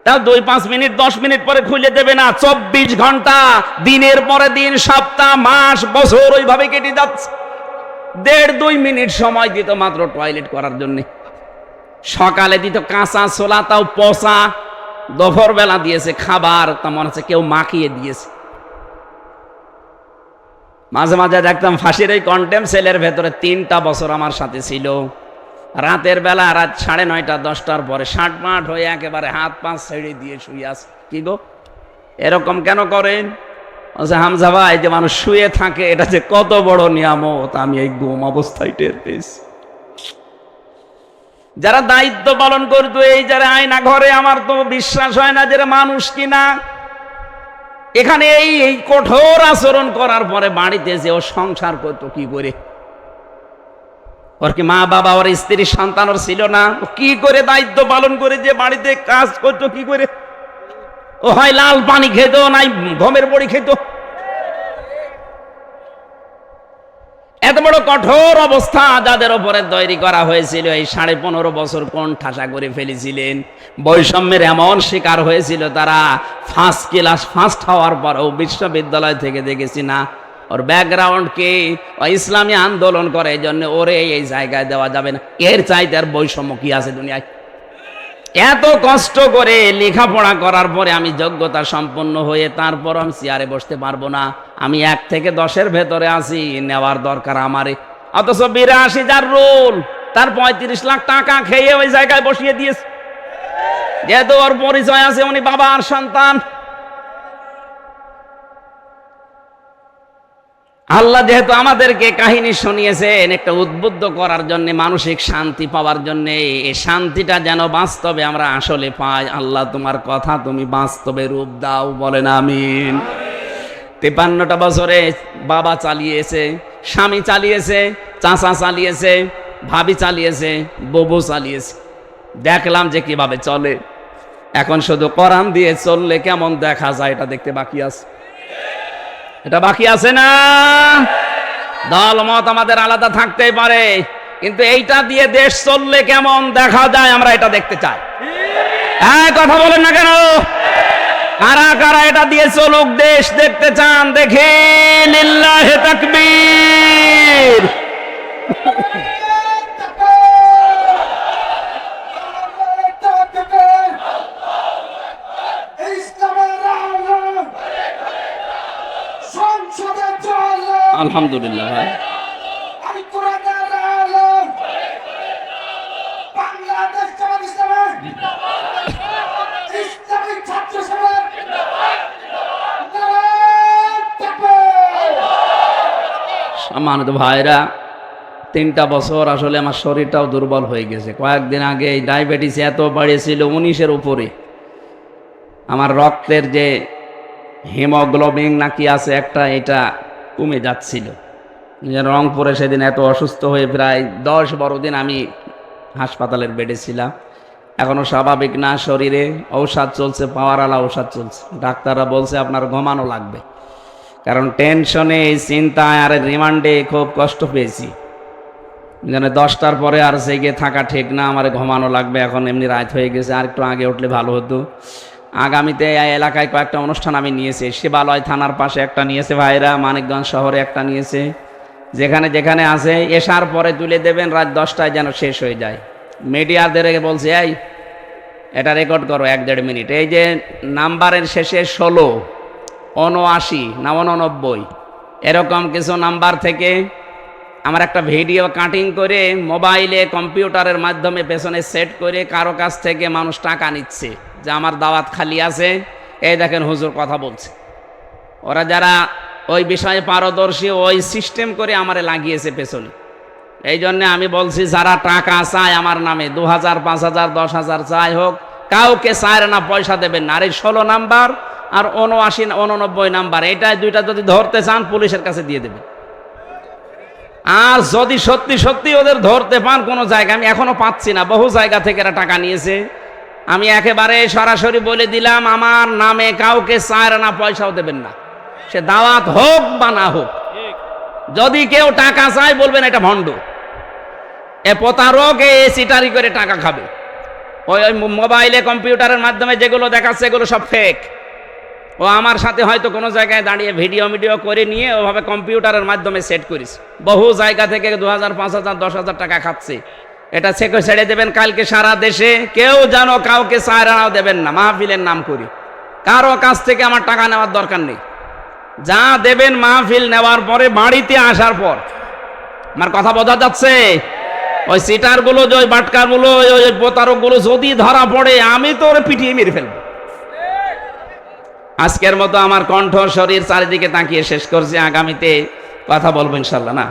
তাও 2-5 মিনিট 10 মিনিট পরে খুলে দেবে না। 24 ঘন্টা, দিনের পরে দিন, সপ্তাহ, মাস, বছর ওইভাবে কেটে যাচ্ছে। 1.5-2 মিনিট সময় দিত মাত্র টয়লেট করার জন্য। সকালে দিত কাঁচা ছোলা, তাও পচা। দুপুর বেলা দিয়েছে খাবার, তা মনে হচ্ছে কেউ মাখিয়ে দিয়েছে। মাঝে মাঝে দেখতাম ফাঁসির এই কন্টেম সেলের ভেতরে 3টা বছর আমার সাথে ছিল। রাতের বেলা রাত 9:30 10টার পরে শাঁটমাট হয়ে একেবারে হাত পা ছেড়ে দিয়ে শুয়ে আছে। কি গো এরকম কেন করেন? হামজা ভাই, যে মানুষ শুয়ে থাকে এটা যে কত বড় নিয়ামত আমি এই ঘুম অবস্থায় টের পেয়েছি। যারা দায়িত্ব পালন করতো এই যারা আয়না ঘরে, আমার তো বিশ্বাস হয় না যে মানুষ কিনা। এখানে এই কঠোর আচরণ করার পরে বাড়িতে যে ও সংসার করতো কি করে? ওর কি মা বাবা, ওর স্ত্রী সন্তান ওর ছিল না? ও কি করে দায়িত্ব পালন করে যে বাড়িতে কাজ করতো কি করে? ও হয় লাল পানি খেত, নাই গমের বড়ি খেত। এত বড় কঠোর অবস্থা যাদের উপরে তৈরি করা হয়েছিল, এই 15.5 বছর কোন ঠাসা করে ফেলেছিলেন। বৈষম্যের এমন শিকার হয়েছিল তারা, ফার্স্ট ক্লাস ফার্স্ট হওয়ার পরেও বিশ্ববিদ্যালয় থেকে দেখেছি না ওর ব্যাকগ্রাউন্ড কি, ও ইসলামী আন্দোলন করে, এই জন্য ওরে এই জায়গায় দেওয়া যাবে না। এর চাইতে আর বৈষম্য কি আছে দুনিয়ায়? এত কষ্ট করে লেখাপড়া করার পরে আমি যোগ্যতা সম্পন্ন হয়ে তারপর আমি চেয়ারে বসতে পারবো না? আমি 1 থেকে 10-এর ভেতরে আছি, নেওয়ার দরকার আমারে। অথচ 82 যার রোল, তার 35 লাখ টাকা খেয়ে ওই জায়গায় বসিয়ে দিয়েছে, যেহেতু ওর পরিচয় আছে উনি বাবা আর সন্তান। আল্লাহ যেহেতু আমাদেরকে কাহিনী শুনিয়েছেন একটা উদ্বুদ্ধ করার জন্য, মানসিক শান্তি পাওয়ার জন্য, এই শান্তিটা যেন বাস্তবে আমরা আসলে পাই। আল্লাহ তোমার কথা তুমি বাস্তবে রূপ দাও, বলেন আমিন। 53টা বছরে বাবা চালিয়েছে, স্বামী চালিয়েছে, চাচা চালিয়েছে, ভাবি চালিয়েছে, বউ চালিয়েছে। দেখলাম যে কিভাবে চলে। এখন শুধু কোরআন দিয়ে চললে কেমন দেখা যায় এটা দেখতে বাকি আছে। এটা বাকি আছে না? দল মত আমাদের আলাদা থাকতেই পারে, কিন্তু এইটা দিয়ে দেশ চললে কেমন দেখা যায় আমরা এটা দেখতে চাই। হ্যাঁ, কথা বলেন না কেন? কারা কারা এটা দিয়ে চলুক দেশ দেখতে চান? দেখে লিল্লাহে তাকবীর। আলহামদুলিল্লাহ ভাই। সম্মানিত ভাইরা, 3টা বছর আসলে আমার শরীরটাও দুর্বল হয়ে গেছে। কয়েকদিন আগে এই ডায়াবেটিস এত বাড়িয়েছিল 19-এর উপরে। আমার রক্তের যে হিমোগ্লোবিন নাকি আছে একটা, এটা কমে যাচ্ছিল। রংপুরে সেদিন এত অসুস্থ হয়ে প্রায় 10-12 দিন আমি হাসপাতালের বেডে ছিলাম। এখনো স্বাভাবিক না শরীরে, ঔষধ চলছে, পাওয়ারওয়ালা ঔষধ চলছে। ডাক্তাররা বলছে আপনার ঘুমানো লাগবে, কারণ টেনশনে, চিন্তায় আর রিমান্ডে খুব কষ্ট পেয়েছি। যেন 10টার পরে আর জেগে থাকা ঠিক না, আমার ঘুমানো লাগবে। এখন এমনি রাত হয়ে গেছে, আর একটু আগে উঠলে ভালো হতো। আগামীতে এই এলাকায় কয়েকটা অনুষ্ঠান আমি নিয়েছি। শিবালয় থানার পাশে একটা নিয়েছে ভাইরা, মানিকগঞ্জ শহরে একটা নিয়েছে। যেখানে যেখানে আছে এসার পরে তুলে দেবেন, রাত 10টায় যেন শেষ হয়ে যায়। মিডিয়াদের বলছে এই এটা রেকর্ড করো 1-1.5 মিনিট। এই যে নাম্বারের শেষে 16, 79 না 89 এরকম কিছু নাম্বার থেকে আমার একটা ভিডিও কাটিং করে মোবাইলে কম্পিউটারের মাধ্যমে পেছনে সেট করে কারো কাছ থেকে মানুষ টাকা নিচ্ছে যে আমার দাওয়াত খালি আছে, এই দেখেন হুজুর কথা বলছে। ওরা যারা ওই বিষয়ে পারদর্শী ওই সিস্টেম করে আমারে লাগিয়েছে পেছনে। এই জন্যে আমি বলছি যারা টাকা চায় আমার নামে 2000, 5000, 10,000 চাই হোক, কাউকে চায় না, পয়সা দেবেন না। আর এই 16 নাম্বার আর 79, 89 নাম্বার, এটাই দুইটা যদি ধরতে চান পুলিশের কাছে দিয়ে দেবেন। আর যদি সত্যি সত্যি ওদের ধরতে পান কোনো জায়গায়, আমি এখনো পাচ্ছি না, বহু জায়গা থেকে এরা টাকা নিয়েছে। আমি একেবারে সরাসরি বলে দিলাম আমার নামে কাউকে চায় না, পয়সাও দেবেন না, সে দাওয়াত হোক বা না হোক। যদি কেউ টাকা চায় বলবেন এটা ভণ্ড, এ প্রতারক, এ চিটারি করে টাকা খাবে। ওই মোবাইলে কম্পিউটারের মাধ্যমে যেগুলো দেখাচ্ছে এগুলো সব ফেক। ও আমার সাথে হয়তো কোনো জায়গায় দাঁড়িয়ে ভিডিও করে নিয়ে ওভাবে কম্পিউটারের মাধ্যমে সেট করিস। বহু জায়গা থেকে 2000, 5000, 10,000 টাকা খাচ্ছে। এটা ছেড়ে দেবেন কালকে সারা দেশে। কেউ যেন কাউকে চায়রানাও দেবেন না, মাহফিলের নাম করি। কারো কাছ থেকে আমার টাকা নেওয়ার দরকার নেই। যা দেবেন মাহফিল নেওয়ার পরে, বাড়িতে আসার পর। আমার কথা বোঝা যাচ্ছে? ওই সিটার গুলো, ওই বাটকার গুলো, ওই প্রতারক গুলো যদি ধরা পড়ে, আমি তো ওরে পিটিয়ে মেরে ফেলবো। আজকের মতো আমার কণ্ঠ শরীর চারিদিকে তাকিয়ে শেষ করছি। আগামীতে কথা বলবো ইনশাল্লাহ। না